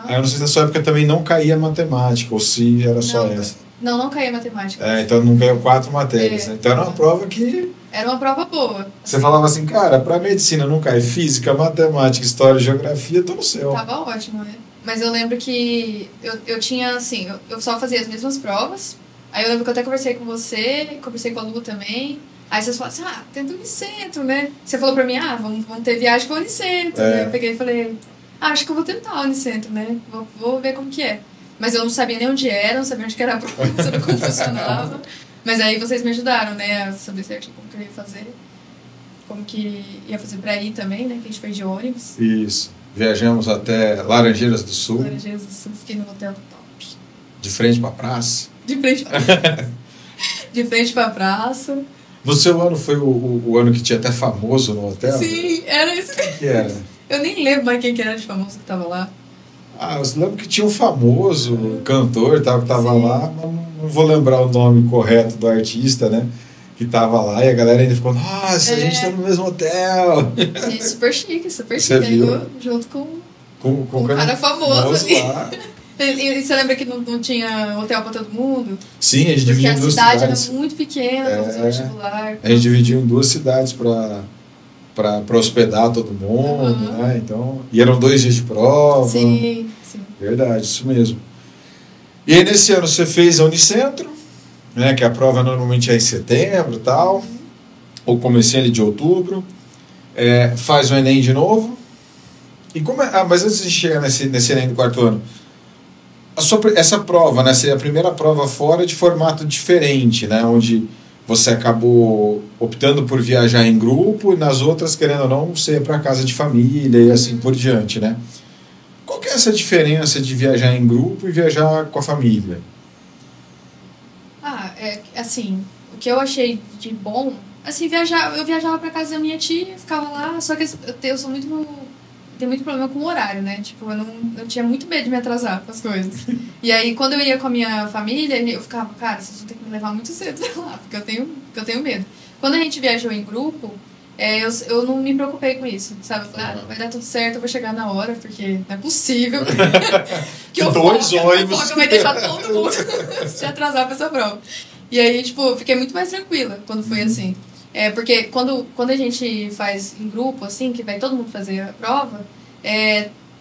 S1: Aí eu não sei se na sua época também não caía matemática, ou se era só essa.
S2: Não caía matemática.
S1: Então não caiu 4 matérias, né? Então era uma prova que...
S2: Era uma prova boa.
S1: Você falava assim, cara, pra medicina não cai física, matemática, história, geografia, tô no céu.
S2: Tava ótimo, né? Mas eu lembro que eu tinha, assim, eu só fazia as mesmas provas. Aí eu lembro que eu até conversei com você, conversei com a Lu também. Aí vocês falaram assim, tenta o Unicentro, né? Você falou pra mim, vamos ter viagem pro Unicentro, né? Eu peguei e falei, acho que eu vou tentar o Unicentro, né? Vou ver como que é. Mas eu não sabia nem onde era, não sabia onde que era a prova, não sabia como funcionava. Mas aí vocês me ajudaram, né? A saber certinho como que eu ia fazer. Como que ia fazer pra ir também, né? Que a gente foi de ônibus.
S1: Isso. Viajamos até Laranjeiras do Sul.
S2: Laranjeiras do Sul, fiquei no hotel top.
S1: De frente pra praça.
S2: De frente pra praça. De frente pra praça.
S1: No seu ano foi o ano que tinha até famoso no hotel?
S2: Sim, era isso.
S1: Que era?
S2: Eu nem lembro mais quem que era de famoso que tava lá.
S1: Eu lembro que tinha um famoso cantor que tava
S2: Sim.
S1: lá, mas não vou lembrar o nome correto do artista, né? Que tava lá e a galera ainda ficou, nossa, a gente tá no mesmo hotel.
S2: Gente, super chique, super
S1: Você
S2: chique.
S1: viu?
S2: Aí junto com
S1: Com
S2: um cara famoso ali.
S1: lá.
S2: E você lembra que não tinha hotel pra todo mundo?
S1: Sim, a gente
S2: Porque
S1: dividiu
S2: a
S1: em duas
S2: cidade
S1: cidades.
S2: era muito pequena pra fazer vestibular.
S1: A gente dividiu em duas cidades para hospedar todo mundo, né? Então, e eram 2 dias de prova.
S2: Sim, sim.
S1: Verdade, isso mesmo. E aí nesse ano você fez a Unicentro, né? Que a prova normalmente é em setembro e tal, ou comecinho ali de outubro. Faz o Enem de novo. E como mas antes de chegar nesse Enem do 4º ano, essa prova, né, seria a primeira prova fora de formato diferente, né, onde você acabou optando por viajar em grupo e nas outras, querendo ou não, você ia para casa de família e assim por diante, né? Qual que é essa diferença de viajar em grupo e viajar com a família?
S2: Assim, o que eu achei de bom, assim, eu viajava para casa da minha tia, ficava lá, só que eu sou muito... Tem muito problema com o horário, né? Tipo, eu tinha muito medo de me atrasar com as coisas. E aí, quando eu ia com a minha família, eu ficava, cara, vocês vão ter que me levar muito cedo pra lá, porque eu tenho medo. Quando a gente viajou em grupo, eu não me preocupei com isso, sabe? Eu falei, vai dar tudo certo, eu vou chegar na hora, porque não é possível que eu
S1: 2 ônibus
S2: vai deixar todo mundo se atrasar pra essa prova. E aí, tipo, eu fiquei muito mais tranquila quando foi assim. Porque quando a gente faz em grupo, assim, que vai todo mundo fazer a prova,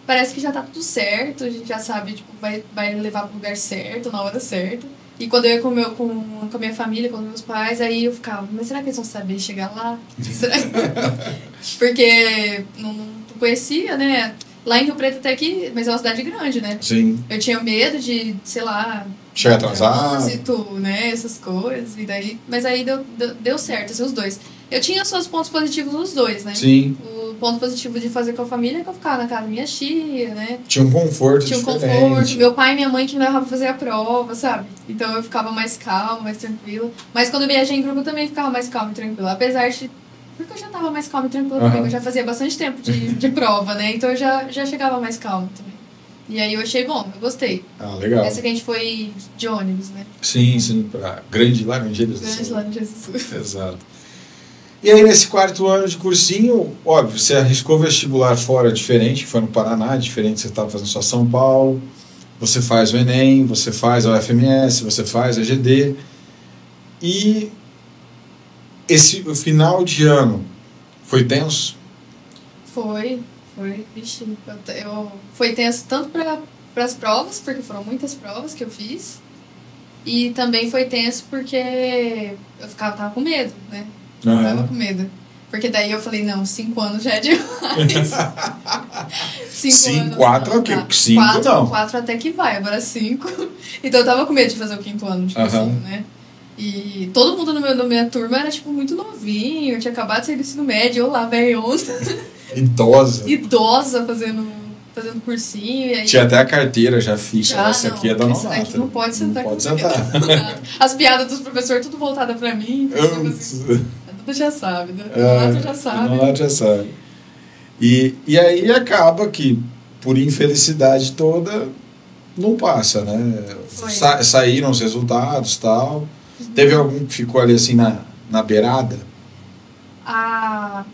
S2: parece que já tá tudo certo, a gente já sabe, tipo, vai levar pro lugar certo, na hora certa. E quando eu ia com a minha família, com os meus pais, aí eu ficava, mas será que eles vão saber chegar lá? Porque não conhecia, né? Lá em Rio Preto até aqui, mas é uma cidade grande, né?
S1: Sim.
S2: Eu tinha medo de, sei lá...
S1: Chegar atrasado.
S2: Trânsito, né? Essas coisas. E daí, mas aí deu certo, assim, os dois. Eu tinha só os pontos positivos nos dois, né?
S1: Sim.
S2: O ponto positivo de fazer com a família é que eu ficava na casa da minha tia, né?
S1: Tinha um conforto
S2: Tinha um
S1: diferente.
S2: conforto. Meu pai e minha mãe que me levavam pra fazer a prova, sabe? Então eu ficava mais calma, mais tranquila. Mas quando eu viajei em grupo eu também ficava mais calma e tranquila. Apesar de... Porque eu já tava mais calma e tranquila também. Eu já fazia bastante tempo de prova, né? Então eu já chegava mais calma também. E aí eu achei bom, eu gostei.
S1: Legal.
S2: Essa que a gente foi de ônibus, né?
S1: Sim, pra Grande Laranjeiras do Sul.
S2: Grande Laranjeiras do Sul.
S1: Exato. E aí nesse 4º ano de cursinho, óbvio, você arriscou vestibular fora diferente, que foi no Paraná, diferente, você estava fazendo só São Paulo, você faz o Enem, você faz a UFMS, você faz a GD, e o final de ano foi tenso?
S2: Foi, vixe, foi tenso tanto para as provas, porque foram muitas provas que eu fiz, e também foi tenso porque eu tava com medo, né? Eu tava com medo. Porque daí eu falei, não, 5 anos já é demais. 5 anos.
S1: 4 ok, 5 não.
S2: 4 até que vai, agora 5. Então eu tava com medo de fazer o 5º ano, tipo assim, né? E todo mundo na minha turma era, tipo, muito novinho. Eu tinha acabado de sair do ensino médio, eu lá, velho, Idosa fazendo cursinho. E aí...
S1: Tinha até a carteira já fixa. Essa aqui é da
S2: Nonato.
S1: Nonato.
S2: Aqui não pode sentar
S1: comigo.
S2: As piadas dos professores tudo voltada pra mim. Tudo já sabe, né? Nonato já sabe.
S1: Nonato já sabe. E aí acaba que, por infelicidade toda, não passa, né? Saíram os resultados e tal. Teve algum que ficou ali assim na beirada?
S2: A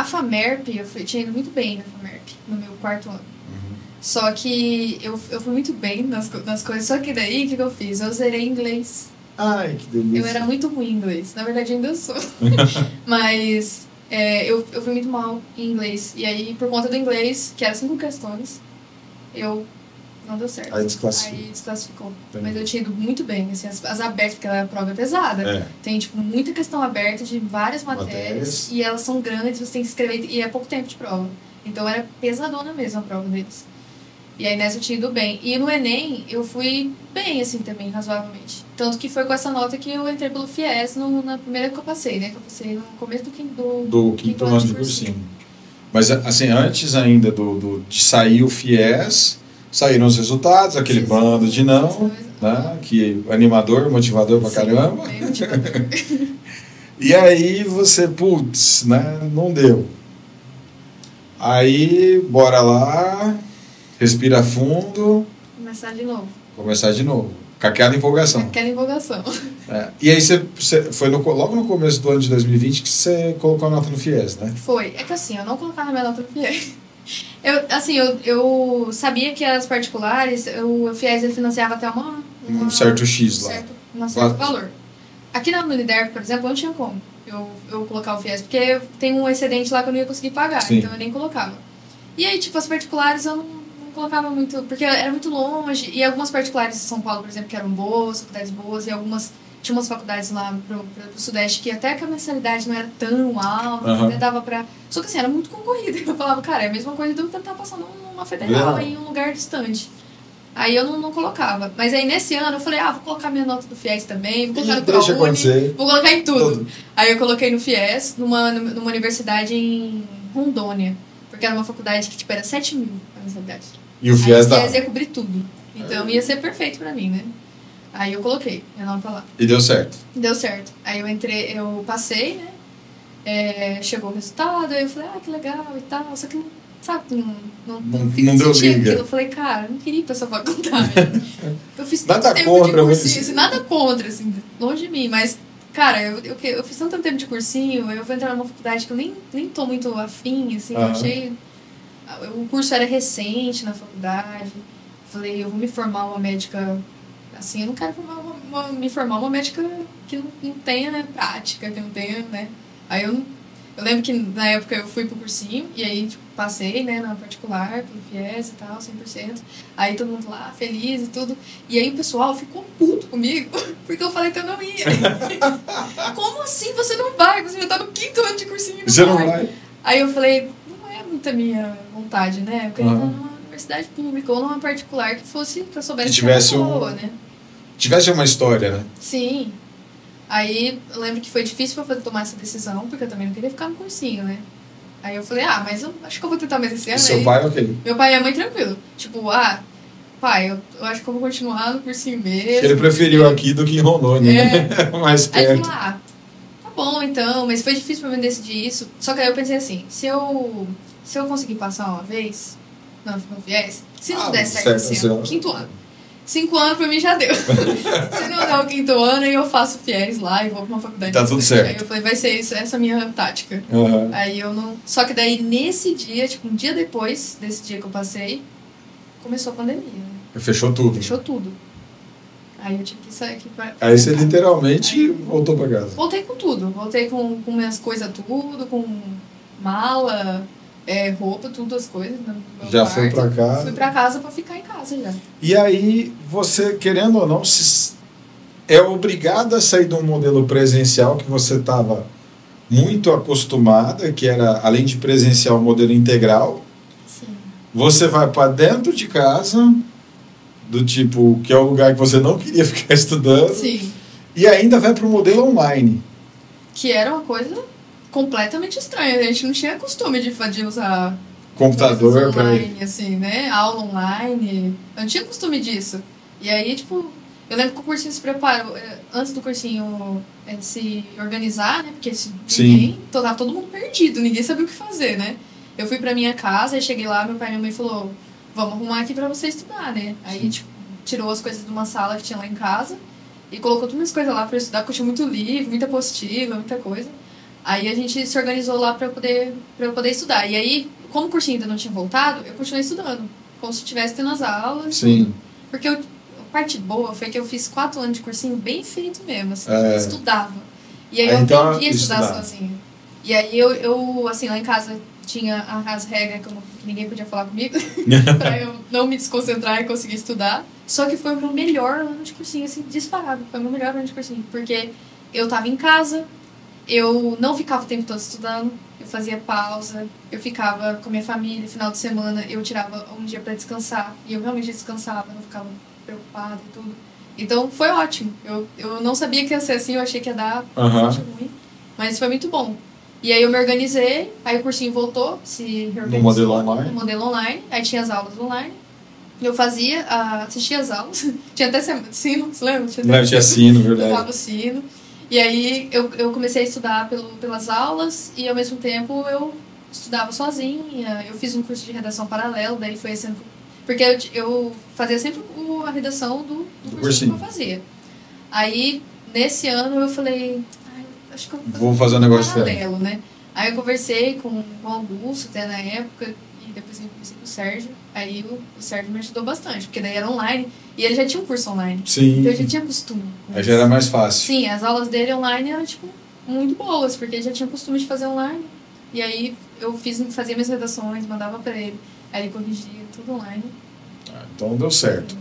S2: FAMERP, eu tinha ido muito bem na FAMERP, no meu 4º ano. Só que eu fui muito bem nas coisas, só que daí, o que eu fiz? Eu zerei inglês.
S1: Ai, que delícia.
S2: Eu era muito ruim em inglês. Na verdade, ainda sou. Mas eu fui muito mal em inglês. E aí, por conta do inglês, que era 5 questões, eu não deu certo.
S1: Aí desclassificou.
S2: Aí desclassificou.
S1: Entendi.
S2: Mas eu tinha ido muito bem. Assim, as abertas, porque a prova é pesada. Tem, tipo, muita questão aberta de várias matérias. E elas são grandes, você tem que escrever. E é pouco tempo de prova. Então, era pesadona mesmo a prova deles. E aí nessa eu tinha ido bem. E no Enem eu fui bem, assim, também, razoavelmente. Tanto que foi com essa nota que eu entrei pelo FIES na primeira que eu passei, né? Que eu passei no começo do quinto
S1: ano de cursinho. Mas, assim, antes ainda de sair o FIES, saíram os resultados, aquele bando de não, né? Que animador, motivador pra caramba.
S2: Bem motivador.
S1: E aí você, putz, né? Não deu. Aí, bora lá... Respira fundo. Começar de novo. Com aquela empolgação. E aí você foi logo no começo do ano de 2020 que você colocou a nota no FIES, né?
S2: Foi. É que assim, eu não colocava minha nota no FIES. Eu sabia que as particulares, o FIES ele financiava até
S1: um certo X lá.
S2: Um certo valor. Aqui na Uniderp, por exemplo, não tinha como eu colocar o FIES, porque tem um excedente lá que eu não ia conseguir pagar, Sim. Então eu nem colocava. E aí, tipo, as particulares eu não colocava muito, porque era muito longe, e algumas particulares de São Paulo, por exemplo, que eram boas, faculdades boas, e algumas, tinha umas faculdades lá pro Sudeste que até que a mensalidade não era tão alta, até dava pra... Só que assim, era muito concorrido, eu falava, cara, é a mesma coisa de eu tentar passar numa federal, em um lugar distante. Aí eu não colocava. Mas aí nesse ano eu falei, vou colocar minha nota do FIES também, vou colocar no ProUni, vou colocar em tudo. Aí eu coloquei no FIES, numa universidade em Rondônia, porque era uma faculdade que, tipo, era 7 mil a mensalidade.
S1: E o FIES
S2: ia cobrir tudo. Então ia ser perfeito pra mim, né? Aí eu coloquei minha nota lá.
S1: E deu certo?
S2: Deu certo. Aí eu passei, né? Chegou o resultado, aí eu falei, que legal e tal. Só que, sabe, não
S1: deu liga.
S2: Eu falei, cara, não queria ir pra essa faculdade. Eu fiz tanto
S1: nada
S2: tempo
S1: contra,
S2: de cursinho, assim, nada contra, assim, longe de mim, mas... Cara, eu fiz tanto tempo de cursinho, eu vou entrar numa faculdade que eu nem tô muito afim, assim, eu achei... O curso era recente na faculdade. Falei, eu vou me formar uma médica... Assim, eu não quero me formar uma médica que não tenha, né, prática, que não tenha, né... Aí eu lembro que na época eu fui pro cursinho, e aí tipo, passei, né, na particular, pelo FIES e tal, 100%. Aí todo mundo lá, feliz e tudo. E aí o pessoal ficou puto comigo, porque eu falei que eu não ia. Como assim você não vai? Você já tá no 5º ano de cursinho e
S1: não vai.
S2: Aí eu falei, não é muita minha vontade, né? Eu queria estar numa universidade pública ou numa particular que fosse, que eu soubesse
S1: que tivesse
S2: né?
S1: Tivesse uma história, né?
S2: Sim. Aí eu lembro que foi difícil pra tomar essa decisão, porque eu também não queria ficar no cursinho, né? Aí eu falei, mas eu acho que eu vou tentar mais esse ano.
S1: E seu pai, ok?
S2: Meu pai e minha mãe, tranquilo. Tipo, pai, eu acho que eu vou continuar no cursinho mesmo.
S1: Ele preferiu aqui do que em Rondônia, né? Mais perto.
S2: Aí eu falei, tá bom então, mas foi difícil pra mim decidir isso. Só que aí eu pensei assim, se eu conseguir passar uma vez no FIES, se não der certo esse ano, 5º ano. 5 anos pra mim já deu. Se não der o 5º ano, aí eu faço FIES lá e vou pra uma faculdade.
S1: Tá tudo certo.
S2: Aí eu falei, vai ser isso, essa é a minha tática. Aí eu não... Só que daí, nesse dia, tipo, um dia depois desse dia que eu passei, começou a pandemia. Né?
S1: Fechou tudo.
S2: Fechou tudo. Aí eu tive que sair aqui pra...
S1: Aí você literalmente voltou pra casa.
S2: Voltei com tudo. Voltei com minhas coisas tudo, com mala... roupa, tudo as coisas.
S1: Já foi pra casa?
S2: Fui pra casa pra ficar em casa já.
S1: E aí, você, querendo ou não, é obrigado a sair de um modelo presencial que você estava muito acostumada, que era, além de presencial, o modelo integral.
S2: Sim.
S1: Você vai para dentro de casa, do tipo, que é o lugar que você não queria ficar estudando.
S2: Sim.
S1: E ainda vai para o modelo online.
S2: Que era uma coisa... completamente estranho. A gente não tinha costume de usar
S1: computador
S2: online, assim, né? Aula online. Eu não tinha costume disso. E aí, tipo, eu lembro que o cursinho se preparou, antes do cursinho se organizar, né? Porque tava todo mundo perdido, ninguém sabia o que fazer, né? Eu fui pra minha casa, aí cheguei lá, meu pai e minha mãe falou, vamos arrumar aqui pra você estudar, né? Aí, tipo, tirou as coisas de uma sala que tinha lá em casa e colocou todas as coisas lá pra eu estudar, porque eu tinha muito livro, muita apostila, muita coisa. Aí a gente se organizou lá pra eu poder estudar. E aí, como o cursinho ainda não tinha voltado, eu continuei estudando. Como se estivesse tendo as aulas.
S1: Sim.
S2: Porque eu parte boa foi que eu fiz 4 anos de cursinho bem feito mesmo, assim,
S1: É.
S2: eu estudava. E aí eu
S1: Então,
S2: aprendi a estudar
S1: estudar.
S2: sozinha. E aí eu, assim, lá em casa tinha as regras que ninguém podia falar comigo, pra eu não me desconcentrar e conseguir estudar. Só que foi o meu melhor ano de cursinho, assim, disparado. Foi o meu melhor ano de cursinho, porque eu tava em casa, eu não ficava o tempo todo estudando, eu fazia pausa, eu ficava com a minha família, final de semana eu tirava um dia pra descansar, e eu realmente descansava, não ficava preocupada e tudo. Então foi ótimo. Eu não sabia que ia ser assim, eu achei que ia dar bastante ruim, mas foi muito bom. E aí eu me organizei, aí o cursinho voltou, se reorganizou.
S1: No modelo online?
S2: No modelo online, aí tinha as aulas online. Eu fazia, assistia as aulas, tinha até sino, você lembra?
S1: Tinha sino, verdade.
S2: Tocava o sino. E aí eu comecei a estudar pelas aulas e ao mesmo tempo eu estudava sozinha. Eu fiz um curso de redação paralelo, daí foi assim, porque eu fazia sempre a redação do cursinho que eu fazia. Aí nesse ano eu falei, acho que eu
S1: vou fazer um negócio
S2: paralelo, né? Aí eu conversei com o Augusto até na época e depois eu conversei com o Sérgio. Aí o Sérgio me ajudou bastante, porque daí era online e ele já tinha um curso online.
S1: Sim.
S2: Então eu já tinha costume.
S1: Aí já era mais fácil.
S2: Sim, as aulas dele online eram, tipo, muito boas, porque ele já tinha costume de fazer online. E aí eu fazia minhas redações, mandava pra ele. Aí ele corrigia, tudo online.
S1: Então deu certo.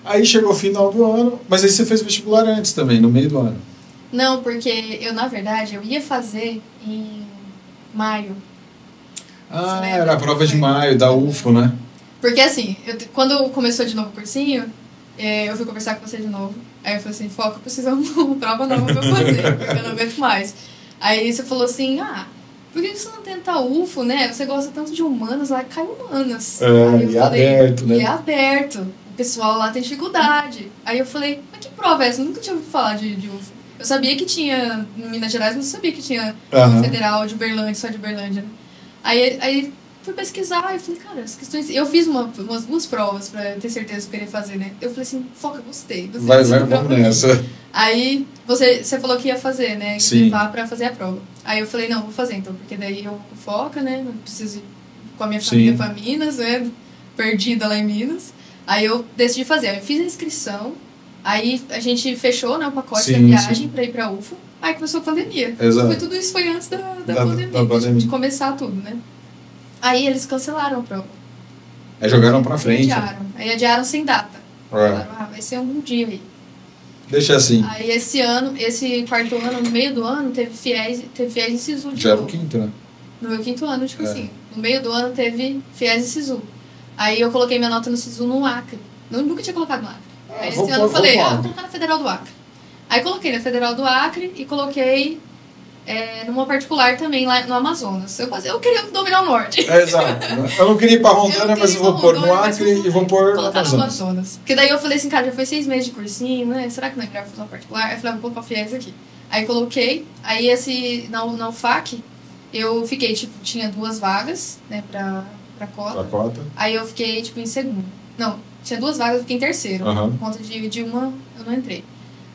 S1: Aí chegou o final do ano, mas aí você fez vestibular antes também, no meio do ano.
S2: Não, porque eu, na verdade, eu ia fazer em maio.
S1: Era a prova de maio, da UFO, né?
S2: Porque assim, quando começou de novo o cursinho, eu fui conversar com você de novo. Aí eu falei assim, Foca, eu preciso de uma prova nova pra eu fazer, porque eu não aguento mais. Aí você falou assim, por que você não tenta a UFO, né? Você gosta tanto de humanas, lá cai humanas.
S1: Aí aberto, né?
S2: E é aberto. O pessoal lá tem dificuldade. Aí eu falei, mas que prova é essa? Eu nunca tinha ouvido falar de UFO. Eu sabia que tinha em Minas Gerais, mas não sabia que tinha no Federal de Uberlândia, só de Uberlândia, né? Aí fui pesquisar e falei, cara, as questões... Eu fiz umas 2 provas pra ter certeza que eu queria fazer, né? Eu falei assim, Foca, gostei.
S1: Vamos nessa.
S2: Aí você falou que ia fazer, né?
S1: Sim.
S2: Levar pra fazer a prova. Aí eu falei, não, vou fazer então, porque daí eu Foca, né? Não preciso ir com a minha família pra Minas, né? Perdida lá em Minas. Aí eu decidi fazer. Aí eu fiz a inscrição, aí a gente fechou, né, o pacote da viagem pra ir pra UFO. Aí começou a pandemia.
S1: Exato.
S2: Tudo isso foi antes da pandemia, de começar tudo, né? Aí eles cancelaram a prova.
S1: Aí jogaram pra frente.
S2: Aí adiaram sem data. Falaram, vai ser algum dia aí.
S1: Deixa assim.
S2: Aí esse quarto ano, no meio do ano, teve fiéis em SISU de
S1: Já era
S2: novo.
S1: o quinto, né?
S2: No meu 5º ano, tipo assim. No meio do ano teve fiéis em SISU. Aí eu coloquei minha nota no SISU no Acre. Nunca tinha colocado no Acre. Aí esse ano eu falei, vou colocar na Federal do Acre. Aí coloquei na Federal do Acre e coloquei numa particular também lá no Amazonas. Eu queria dominar o norte.
S1: Exato. Eu não queria ir pra Rondônia, mas eu vou pôr no Acre e vou pôr no
S2: Amazonas. Porque daí eu falei assim, cara, já foi 6 meses de cursinho, né? Será que não é melhor fazer uma particular? Aí eu falei, vou colocar o FIES aqui. Aí coloquei. Aí na UFAC, eu fiquei, tipo, tinha 2 vagas, né, pra cota. Aí eu fiquei, tipo, em segundo. Não, tinha 2 vagas, eu fiquei em terceiro. Por conta de uma, eu não entrei.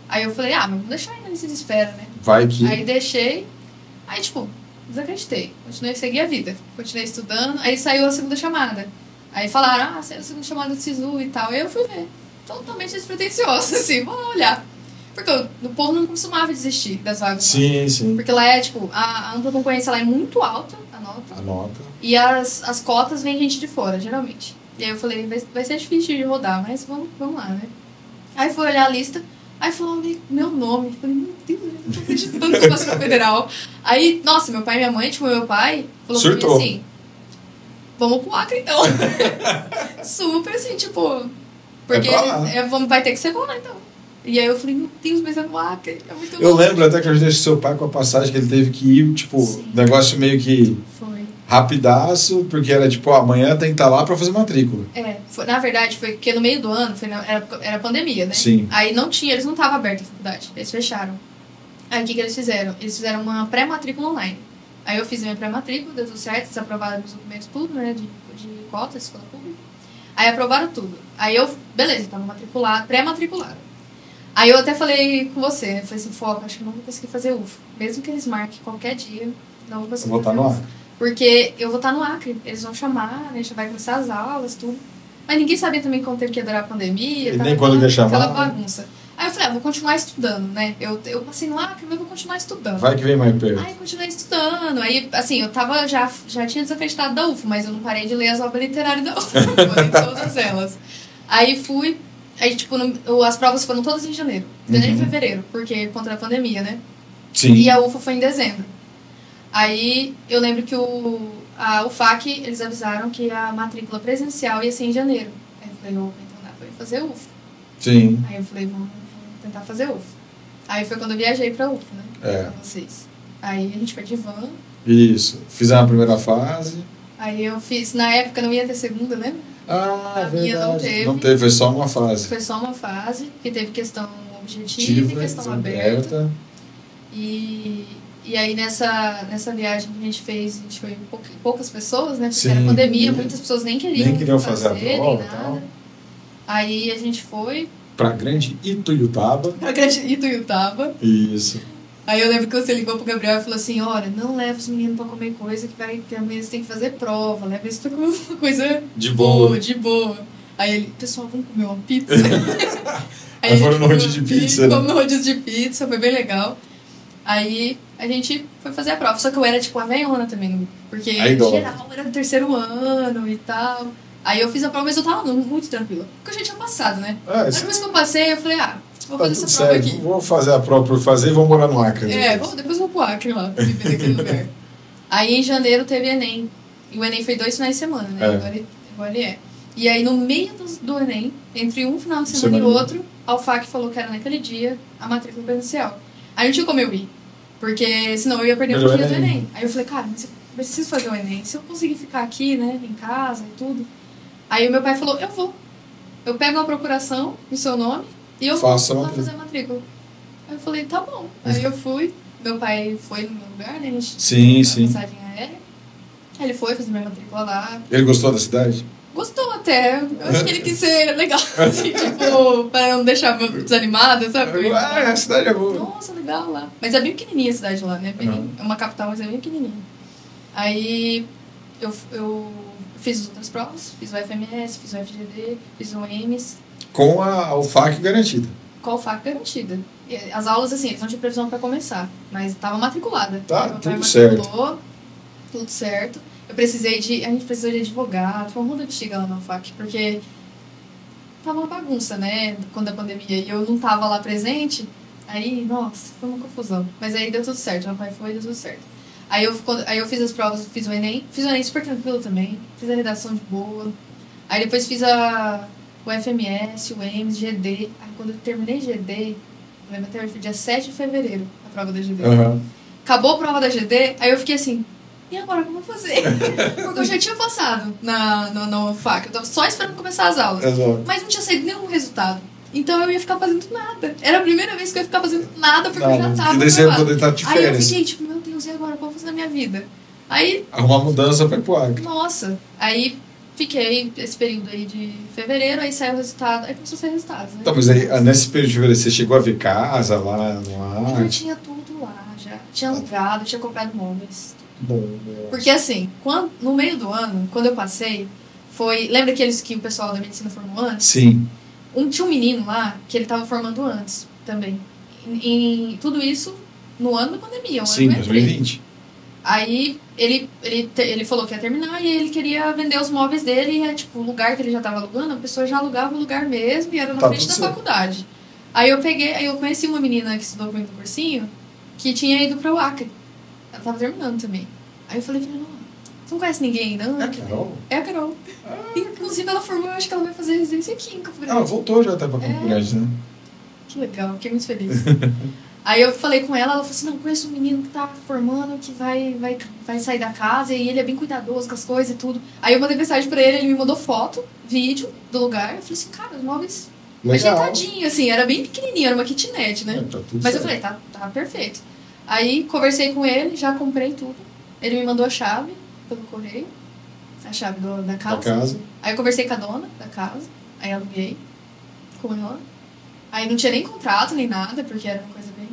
S2: Aí eu falei, mas vou deixar aí na lista de espera, né?
S1: Vai que...
S2: Aí deixei, aí tipo, desacreditei. Continuei a seguir a vida. Continuei estudando, aí saiu a segunda chamada. Aí falaram, saiu a segunda chamada do SISU e tal. Aí eu fui ver. Totalmente despretensiosa, assim, vou olhar. Porque o povo não costumava desistir das vagas.
S1: Sim.
S2: Porque lá é, tipo, a ampla concorrência lá é muito alta, a nota. E as cotas vem gente de fora, geralmente. E aí eu falei, vai ser difícil de rodar, mas vamos lá, né? Aí fui olhar a lista, aí falou meu nome. Falei, meu Deus, eu não tô acreditando que eu passei na Federal. Aí, nossa, meu pai e minha mãe, tipo, meu pai falou pra mim assim, vamos pro Acre então. Super assim, tipo, porque vai ter que ser bom, né, então. E aí eu falei, meu Deus, mas é no Acre, é muito bom.
S1: Eu lembro até que eu deixei seu pai com a passagem que ele teve que ir, tipo, negócio meio que... rapidaço, porque era tipo, amanhã tem que estar lá pra fazer matrícula.
S2: Na verdade, foi porque no meio do ano era pandemia, né?
S1: Sim.
S2: Aí eles não estavam abertos a faculdade, eles fecharam. Aí o que eles fizeram? Eles fizeram uma pré-matrícula online. Aí eu fiz a minha pré-matrícula, deu tudo certo, eles aprovaram meus documentos, tudo, né? De cota, escola pública. Aí aprovaram tudo. Aí eu, beleza, tava matriculado, pré-matriculado. Aí eu até falei com você, né? Falei assim, Foca, acho que eu não vou conseguir fazer UFO. Mesmo que eles marquem qualquer dia, não vou conseguir fazer UFO. Porque eu vou estar no Acre, eles vão chamar, né? Já vai começar as aulas, tudo. Mas ninguém sabia também quando teve que durar a pandemia.
S1: E nem quando ia chamar.
S2: Aquela bagunça. Aí eu falei, vou continuar estudando, né? Eu passei no Acre, mas eu vou continuar estudando.
S1: Vai que vem mais perto.
S2: Aí eu continuei estudando. Aí, assim, eu tava já tinha desafetado da UFO, mas eu não parei de ler as obras literárias da UFO. Em todas elas. Aí fui. Aí, tipo, as provas foram todas em janeiro. Janeiro e fevereiro, porque contra a pandemia, né?
S1: Sim.
S2: E a UFO foi em dezembro. Aí eu lembro que a UFAC, eles avisaram que a matrícula presencial ia ser em janeiro. Aí eu falei, então dá pra ir fazer UFO.
S1: Sim.
S2: Aí eu falei, vamos tentar fazer UFO. Aí foi quando eu viajei pra UFO, né? Com vocês. Aí a gente foi de van.
S1: Isso. Fizemos a primeira fase.
S2: Aí eu fiz, na época não ia ter segunda, né?
S1: Ah,
S2: a minha não teve.
S1: Não teve, foi só uma fase.
S2: Foi só uma fase, que teve questão objetiva e questão aberta. E aí nessa viagem que a gente fez, a gente foi poucas pessoas, né? Porque
S1: Sim,
S2: era pandemia, muitas pessoas nem queriam
S1: fazer a prova,
S2: nem nada.
S1: tal.
S2: Aí a gente foi
S1: pra Grande Ituiutaba.
S2: Isso. Aí eu lembro que você ligou pro Gabriel e falou assim, olha, não leva os meninos pra comer coisa que amanhã você tem que fazer prova, leva isso pra comer uma coisa
S1: de boa.
S2: Aí ele, pessoal, vamos comer uma pizza?
S1: Aí foram no rodízio de pizza.
S2: Fomos no rodízio de pizza, foi bem legal. Aí a gente foi fazer a prova, só que eu era tipo uma veiona também, porque geral era do terceiro ano e tal. Aí eu fiz a prova, mas eu tava muito tranquila, porque eu já tinha passado, né? Depois que eu passei, eu falei, vou fazer essa prova aqui.
S1: Vou fazer a prova por fazer e vou morar no Acre.
S2: Depois eu vou pro Acre lá, viver naquele lugar. Aí em janeiro teve Enem, e o Enem foi 2 finais de semana, né? Agora ele é. E aí no meio do Enem, entre um final de semana e outro, a UFAC falou que era naquele dia a matrícula presencial. Aí não tinha como eu ir, porque senão eu ia perder um dia do Enem. Aí eu falei, cara, mas eu preciso fazer o Enem. Se eu conseguir ficar aqui, né, em casa e tudo. Aí o meu pai falou, eu vou. Eu pego uma procuração no seu nome e eu vou lá fazer a matrícula. Aí eu falei, tá bom. Aí eu fui, meu pai foi no meu lugar, né, a gente
S1: sim.
S2: passagem aérea. Aí ele foi fazer minha matrícula lá.
S1: Ele gostou da cidade?
S2: Gostou até. Eu acho que ele quis ser legal, assim, tipo, pra não deixar desanimada, sabe?
S1: A cidade é boa.
S2: Nossa, legal lá. Mas é bem pequenininha a cidade lá, né? É uma capital, mas é bem pequenininha. Aí eu fiz as outras provas, fiz o FMS, fiz o FGD, fiz o EMS.
S1: Com a UFAC garantida.
S2: Com a UFAC garantida. E as aulas, assim, eles não tinham previsão pra começar, mas tava matriculada.
S1: Tá, tudo certo.
S2: Tudo certo. A gente precisou de advogado, foi um mundo de bexiga lá na UFAC, porque tava uma bagunça, né, quando a pandemia, e eu não tava lá presente, aí, nossa, foi uma confusão. Mas aí deu tudo certo, meu pai foi e deu tudo certo. Aí eu fiz as provas, fiz o Enem super tranquilo também, fiz a redação de boa. Aí depois fiz o FMS, o EMS, GD. Aí quando eu terminei GD, eu lembro até hoje, foi dia 7 de fevereiro, a prova da GD. Acabou a prova da GD, aí eu fiquei assim, e agora como eu vou fazer? Porque eu já tinha passado na UFAC, eu tava só esperando começar as aulas. Mas não tinha saído nenhum resultado. Então eu ia ficar fazendo nada. Era a primeira vez que eu ia ficar fazendo nada, porque eu já tava aprovado. Aí eu fiquei tipo, meu Deus, e agora? O que eu vou fazer na minha vida? Aí...
S1: arrumar mudança pra ir pro Acre.
S2: Nossa. Aí fiquei esse período aí de fevereiro, aí saiu o resultado. Aí começou a sair resultados, né?
S1: Tá, mas aí nesse período de fevereiro você chegou a ver casa lá no Acre?
S2: Eu tinha tudo lá, já. Tinha alugado, tinha comprado móveis.
S1: Bom.
S2: Porque assim, no meio do ano, quando eu passei, foi... Lembra aqueles que o pessoal da medicina formou antes?
S1: Sim.
S2: Tinha um menino lá que ele tava formando antes também. Em tudo isso no ano da pandemia.
S1: Sim, 2020.
S2: Aí ele falou que ia terminar e ele queria vender os móveis dele. E tipo, o lugar que ele já tava alugando, a pessoa já alugava o lugar mesmo e era na frente da faculdade. Aí eu conheci uma menina que estudou comigo no cursinho que tinha ido para o Acre. Ela tava terminando também. Aí eu falei pra ela, você não conhece ninguém ainda?
S1: É a Carol?
S2: É a Carol. Inclusive ela formou, eu acho que ela vai fazer residência aqui em Campo Grande.
S1: Ela voltou já até pra Campo Grande, né?
S2: Que legal, fiquei muito feliz. Aí eu falei com ela falou assim, não, conheço um menino que tá formando, que vai sair da casa, e ele é bem cuidadoso com as coisas e tudo. Aí eu mandei mensagem pra ele me mandou foto, vídeo do lugar. Eu falei assim, cara, os móveis ajeitadinho, assim, era bem pequenininho, era uma kitnet, né?
S1: Tá
S2: mas eu falei, tá perfeito. Aí conversei com ele, já comprei tudo. Ele me mandou a chave pelo correio, a chave da casa. Aí eu conversei com a dona da casa, aí aluguei com ela. Aí não tinha nem contrato, nem nada, porque era uma coisa bem...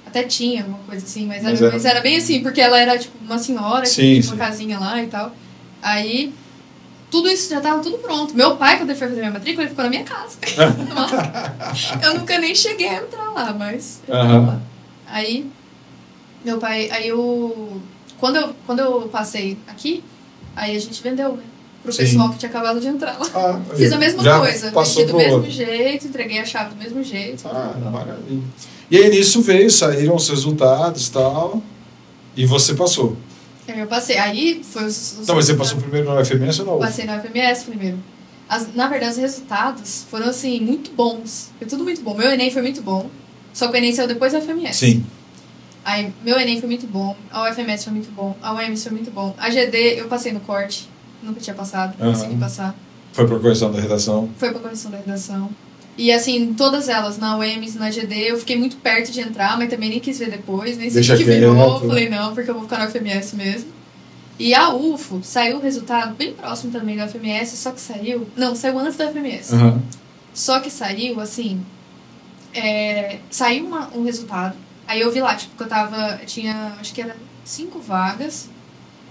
S2: Até tinha uma coisa assim, mas era bem assim, porque ela era tipo uma senhora, que tinha uma casinha lá e tal. Aí tudo isso já tava tudo pronto. Meu pai, quando ele foi fazer minha matrícula, ele ficou na minha casa. Eu nunca nem cheguei a entrar lá, mas eu tava lá. Aí, meu pai, quando eu passei aqui, aí a gente vendeu, né? Pro pessoal que tinha acabado de entrar lá. Fiz a mesma coisa. Vendi do mesmo jeito, entreguei a chave do mesmo jeito.
S1: Maravilha. E aí nisso saíram os resultados e tal, e você passou.
S2: Eu passei. Aí foi os
S1: Então, mas você passou primeiro na UFMS ou não?
S2: Passei na UFMS primeiro. Na verdade, os resultados foram, assim, muito bons. Foi tudo muito bom. Meu Enem foi muito bom. Só que o Enem saiu depois da UFMS.
S1: Sim.
S2: Aí, meu Enem foi muito bom. A UFMS foi muito bom. A UEMS foi muito bom. A GD, eu passei no corte. Nunca tinha passado. Consegui passar.
S1: Foi pra correção da redação?
S2: Foi pra correção da redação. E, assim, todas elas, na UEMS, na GD, eu fiquei muito perto de entrar, mas também nem quis ver depois. Nem sei o que virou. Falei, não, porque eu vou ficar na UFMS mesmo. E a UFO, saiu o resultado bem próximo também da UFMS, só que saiu... Não, saiu antes da UFMS. Só que saiu, assim... saiu um resultado. Aí eu vi lá, tipo, que eu tinha, acho que era 5 vagas.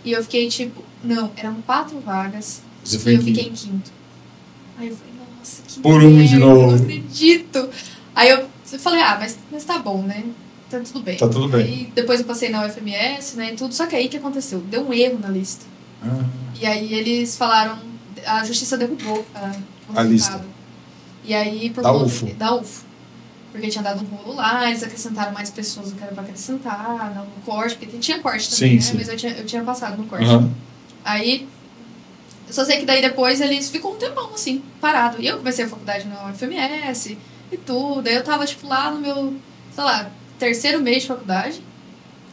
S2: E eu fiquei, tipo... Não, eram 4 vagas.
S1: Você
S2: e eu fiquei em quinto. Aí eu falei, nossa, que
S1: por um de novo.
S2: Não acredito. Aí eu falei, mas tá bom, né? Tá tudo bem.
S1: Tá tudo bem.
S2: Aí depois eu passei na UFMS, né, e tudo. Só que aí o que aconteceu? Deu um erro na lista. E aí eles falaram... A justiça derrubou
S1: a lista.
S2: E aí...
S1: Da UFO.
S2: Da UFO. Porque tinha dado um rolo lá, eles acrescentaram mais pessoas do que era pra acrescentar, no corte, porque tinha corte também,
S1: sim,
S2: né?
S1: Sim.
S2: Mas eu tinha passado no corte. Aí... Eu só sei que daí depois eles ficou um tempão, assim, parado. E eu comecei a faculdade na UFMS e tudo. Aí eu tava, tipo, lá no meu, sei lá, 3º mês de faculdade.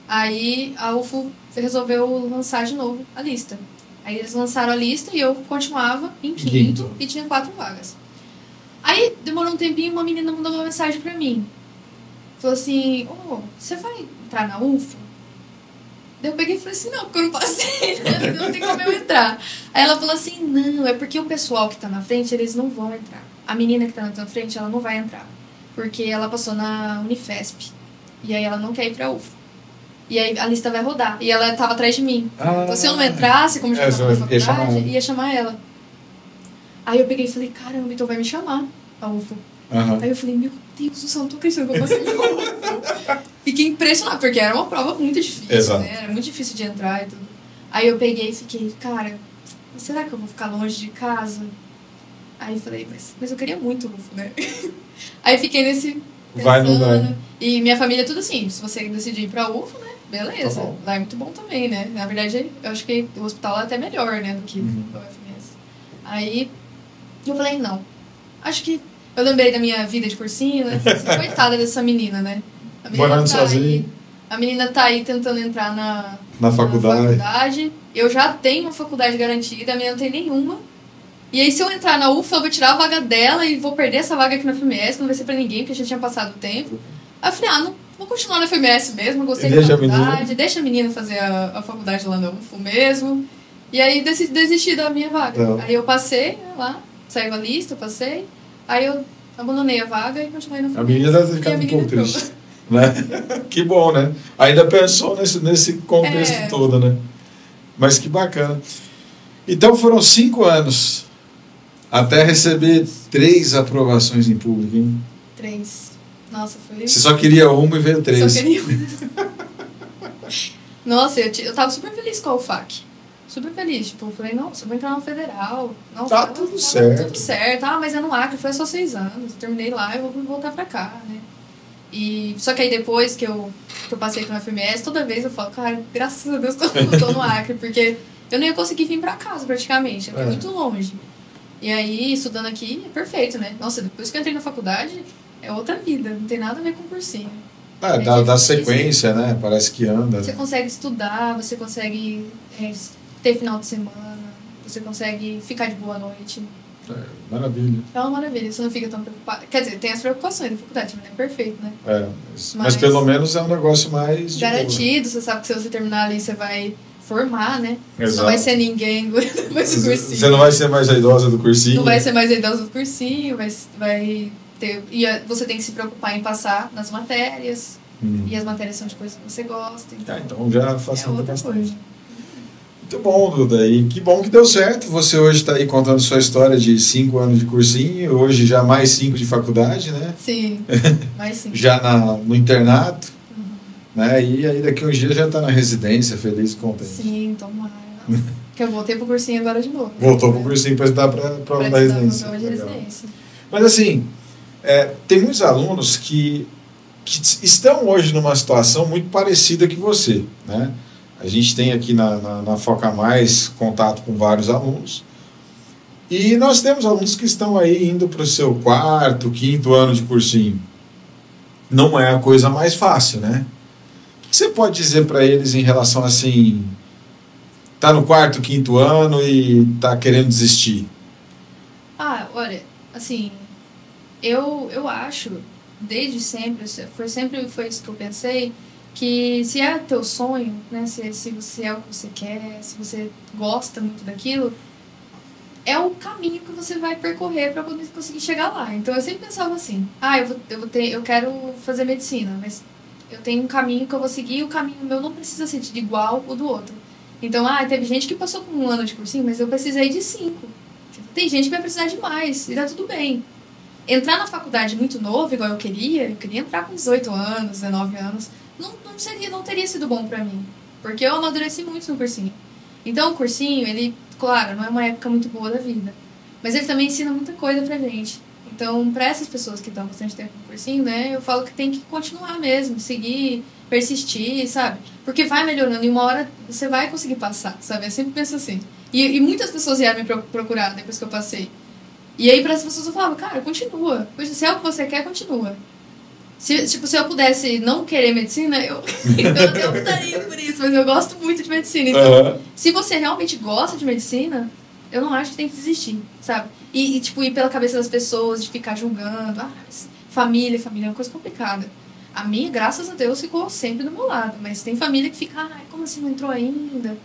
S2: Aí a UFO resolveu lançar de novo a lista. Aí eles lançaram a lista e eu continuava em quinto e tinha 4 vagas. Aí demorou um tempinho, uma menina mandou uma mensagem pra mim. Falou assim, você vai entrar na UFO? Daí eu peguei e falei assim, não, porque eu não passei, né? Não tem como eu entrar. Aí ela falou assim, não, é porque o pessoal que tá na frente, eles não vão entrar. A menina que tá na frente, ela não vai entrar. Porque ela passou na Unifesp. E aí ela não quer ir pra UFO. E aí a lista vai rodar. E ela tava atrás de mim. Então se eu não entrasse, como já tava na faculdade, ia chamar ela. Aí eu peguei e falei, caramba, então vai me chamar a UFO. Aí eu falei, meu Deus do céu, não tô acreditando que eu passei na UFO. Fiquei impressionada, porque era uma prova muito difícil, né? Era muito difícil de entrar e tudo. Aí eu peguei e fiquei, cara, será que eu vou ficar longe de casa? Aí eu falei, mas eu queria muito UFO, né? Aí fiquei nesse...
S1: Vai, não vai.
S2: E minha família, tudo assim, se você decidir ir pra UFO, né? Beleza. Tá, lá é muito bom também, né? Na verdade, eu acho que o hospital é até melhor, né? Do que o UFMS. Aí eu falei, não. Acho que... Eu lembrei da minha vida de cursinho, né? Coitada dessa menina, né?
S1: Morando sozinha.
S2: A menina tá aí tentando entrar
S1: na faculdade.
S2: Eu já tenho uma faculdade garantida, a menina não tem nenhuma. E aí, se eu entrar na UFA, eu vou tirar a vaga dela e vou perder essa vaga aqui na FMS, que não vai ser pra ninguém, porque já tinha passado o tempo. Aí eu falei, não vou continuar na FMS mesmo, gostei da faculdade, deixa a menina fazer a faculdade lá na UFA mesmo. E aí, desisti da minha vaga. Não. Aí eu passei, né, lá, saiu a lista, eu passei. Aí eu abandonei a vaga e continuei na FMS.
S1: A menina deve ter ficado um pouco triste. Né? Que bom, né? Ainda pensou nesse contexto todo, né? Mas que bacana. Então foram 5 anos até receber 3 aprovações em público, hein?
S2: 3. Nossa, foi...
S1: Você só queria uma e veio 3.
S2: Só queria uma. Nossa, eu tava super feliz com a UFAC. Super feliz. Tipo, eu falei, nossa, eu vou entrar na Federal. Nossa,
S1: tá tudo certo.
S2: Tudo certo. mas é no Acre, foi só 6 anos. Eu terminei lá e vou voltar pra cá, né? Só que aí depois que eu passei pela FMS, toda vez eu falo, cara, graças a Deus que eu tô no Acre, porque eu não ia conseguir vir pra casa praticamente, é muito longe. E aí, estudando aqui, é perfeito, né? Nossa, depois que eu entrei na faculdade, é outra vida, não tem nada a ver com cursinho.
S1: Dá sequência, né? Parece que anda.
S2: Você consegue estudar, você consegue ter final de semana, você consegue ficar de boa noite.
S1: Maravilha.
S2: É uma maravilha, você não fica tão preocupado. Quer dizer, tem as preocupações da faculdade, mas não é perfeito, né?
S1: Mas pelo menos é um negócio mais...
S2: garantido, você sabe que se você terminar ali, você vai formar, né?
S1: Exato.
S2: Você não vai ser ninguém depois do cursinho.
S1: Você não vai ser mais a idosa do cursinho.
S2: Não vai ser mais a idosa do cursinho, vai ter... E você tem que se preocupar em passar nas matérias. E as matérias são de coisas que você gosta.
S1: Então já facilita bastante. Muito bom, Duda. E que bom que deu certo. Você hoje está aí contando sua história de 5 anos de cursinho, hoje já mais 5 de faculdade, né?
S2: Sim, mais 5.
S1: Já no internato, né? E aí daqui uns dias já está na residência, feliz e contente.
S2: Sim, tomara. Porque eu voltei pro cursinho agora de novo.
S1: Voltou pro cursinho para estudar para a prova da residência.
S2: Prova de residência.
S1: Mas assim, tem muitos alunos que estão hoje numa situação muito parecida que você, né? A gente tem aqui na Foca Mais contato com vários alunos e nós temos alunos que estão aí indo para o seu 4º, 5º ano de cursinho. Não é a coisa mais fácil, né? O que você pode dizer para eles em relação assim, tá no 4º, 5º ano e tá querendo desistir?
S2: Olha, assim, eu acho, desde sempre, foi isso que eu pensei, que se é teu sonho, né, se você é o que você quer, se você gosta muito daquilo, é o caminho que você vai percorrer para poder conseguir chegar lá. Então eu sempre pensava assim, eu quero fazer medicina, mas eu tenho um caminho que eu vou seguir e o caminho meu não precisa ser de igual o do outro. Então, teve gente que passou por 1 ano de cursinho, mas eu precisei de 5. Tem gente que vai precisar de mais, e tá tudo bem. Entrar na faculdade muito novo, igual eu queria entrar com 18 anos, 19 anos, não teria sido bom pra mim, porque eu amadureci muito no cursinho. Então o cursinho, ele, claro, não é uma época muito boa da vida, mas ele também ensina muita coisa pra gente. Então, pra essas pessoas que estão bastante tempo no cursinho, né, eu falo que tem que continuar mesmo, seguir, persistir, sabe? Porque vai melhorando e uma hora você vai conseguir passar, sabe? Eu sempre penso assim. E muitas pessoas vieram me procurar depois que eu passei. E aí, para as pessoas, eu falava, cara, continua. Se é o que você quer, continua. Se eu pudesse não querer medicina, eu até optaria por isso, mas eu gosto muito de medicina. Então, se você realmente gosta de medicina, eu não acho que tem que desistir, sabe? E ir pela cabeça das pessoas, de ficar julgando. Família é uma coisa complicada. A minha, graças a Deus, ficou sempre do meu lado. Mas tem família que fica, como assim não entrou ainda?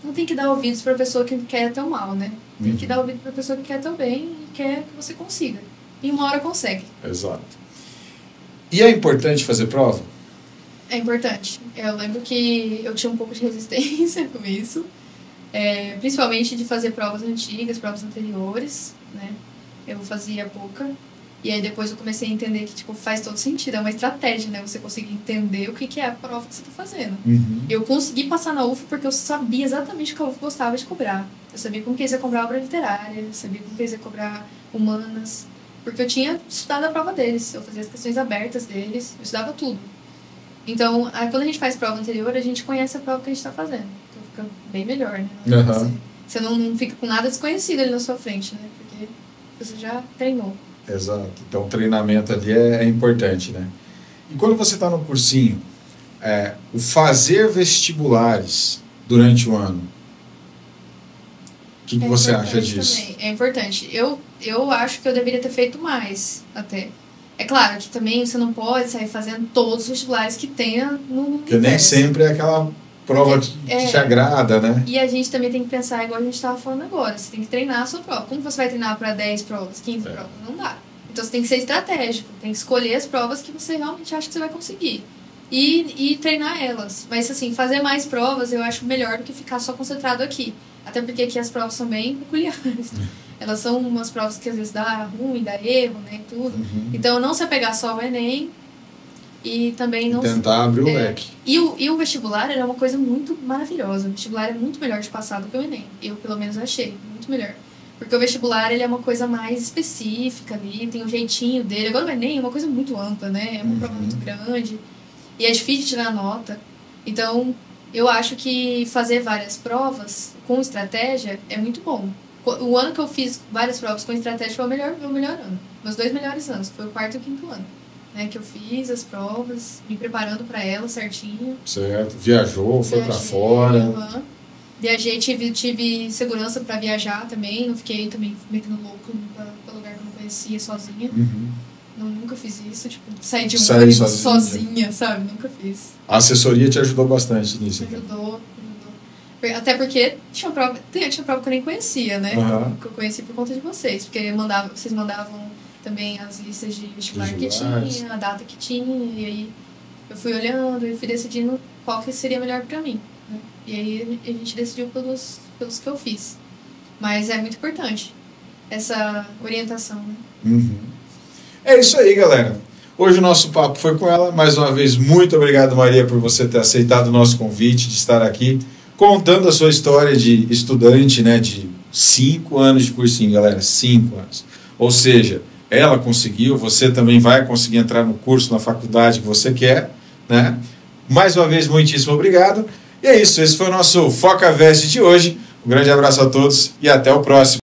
S2: Não tem que dar ouvidos para a pessoa que quer teu mal, né? Tem que dar ouvido para a pessoa que quer teu bem e quer que você consiga. E uma hora consegue.
S1: Exato. E é importante fazer prova?
S2: É importante. Eu lembro que eu tinha um pouco de resistência com isso. Principalmente de fazer provas antigas, provas anteriores, né? Eu fazia pouca. E aí depois eu comecei a entender que, faz todo sentido. É uma estratégia, né? Você conseguir entender o que é a prova que você está fazendo. Eu consegui passar na UF porque eu sabia exatamente o que a UF gostava de cobrar. Eu sabia como que eles iam cobrar obra literária, eu sabia como que eles iam cobrar humanas. Porque eu tinha estudado a prova deles, eu fazia as questões abertas deles, eu estudava tudo. Então, quando a gente faz prova anterior, a gente conhece a prova que a gente está fazendo. Então fica bem melhor, né? Você não fica com nada desconhecido ali na sua frente, né? Porque você já treinou.
S1: Exato. Então, o treinamento ali é importante, né? E quando você está no cursinho, o fazer vestibulares durante o ano, o que você acha disso?
S2: Também. É importante. Eu acho que eu deveria ter feito mais, até. É claro que também você não pode sair fazendo todos os vestibulares que tenha no
S1: Porque nem sempre é aquela prova que te agrada, né?
S2: E a gente também tem que pensar igual a gente estava falando agora. Você tem que treinar a sua prova. Como você vai treinar para 10 provas, 15 provas? Não dá. Então você tem que ser estratégico. Tem que escolher as provas que você realmente acha que você vai conseguir. E treinar elas. Mas assim, fazer mais provas eu acho melhor do que ficar só concentrado aqui. Até porque aqui as provas são bem peculiares. Elas são umas provas que às vezes dá ruim, dá erro, né, e tudo. Então não se apegar só ao Enem e também não...
S1: tentar abrir o leque.
S2: E o vestibular era uma coisa muito maravilhosa. O vestibular é muito melhor de passar do que o Enem. Eu, pelo menos, achei muito melhor. Porque o vestibular, ele é uma coisa mais específica ali, tem um jeitinho dele. Agora o Enem é uma coisa muito ampla, né? É uma prova muito grande. E é difícil de tirar nota. Então, eu acho que fazer várias provas com estratégia é muito bom. O ano que eu fiz várias provas com estratégia foi o melhor ano. Meus 2 melhores anos, foi o 4º e o 5º ano. Né, que eu fiz as provas, me preparando para elas certinho.
S1: Certo. Viajou, foi para fora.
S2: Viajei, tive segurança para viajar também. Não fiquei também metendo louco para lugar que eu não conhecia sozinha. Nunca fiz isso, sair de um ônibus sozinha, sabe? Nunca fiz.
S1: A assessoria te ajudou bastante nisso?
S2: Ajudou. Até porque tinha prova que eu nem conhecia, né? Que eu conheci por conta de vocês. Porque vocês mandavam também as listas de vestibular que tinha, a data que tinha. E aí eu fui olhando e fui decidindo qual que seria melhor pra mim. Né? E aí a gente decidiu pelos que eu fiz. Mas é muito importante essa orientação, né?
S1: Uhum. É isso aí, galera. Hoje o nosso papo foi com ela. Mais uma vez, muito obrigado, Maria, por você ter aceitado o nosso convite de estar aqui, contando a sua história de estudante, né, de 5 anos de cursinho, galera, 5 anos. Ou seja, ela conseguiu, você também vai conseguir entrar no curso, na faculdade que você quer, né? Mais uma vez, muitíssimo obrigado. E é isso, esse foi o nosso FocaVest de hoje. Um grande abraço a todos e até o próximo.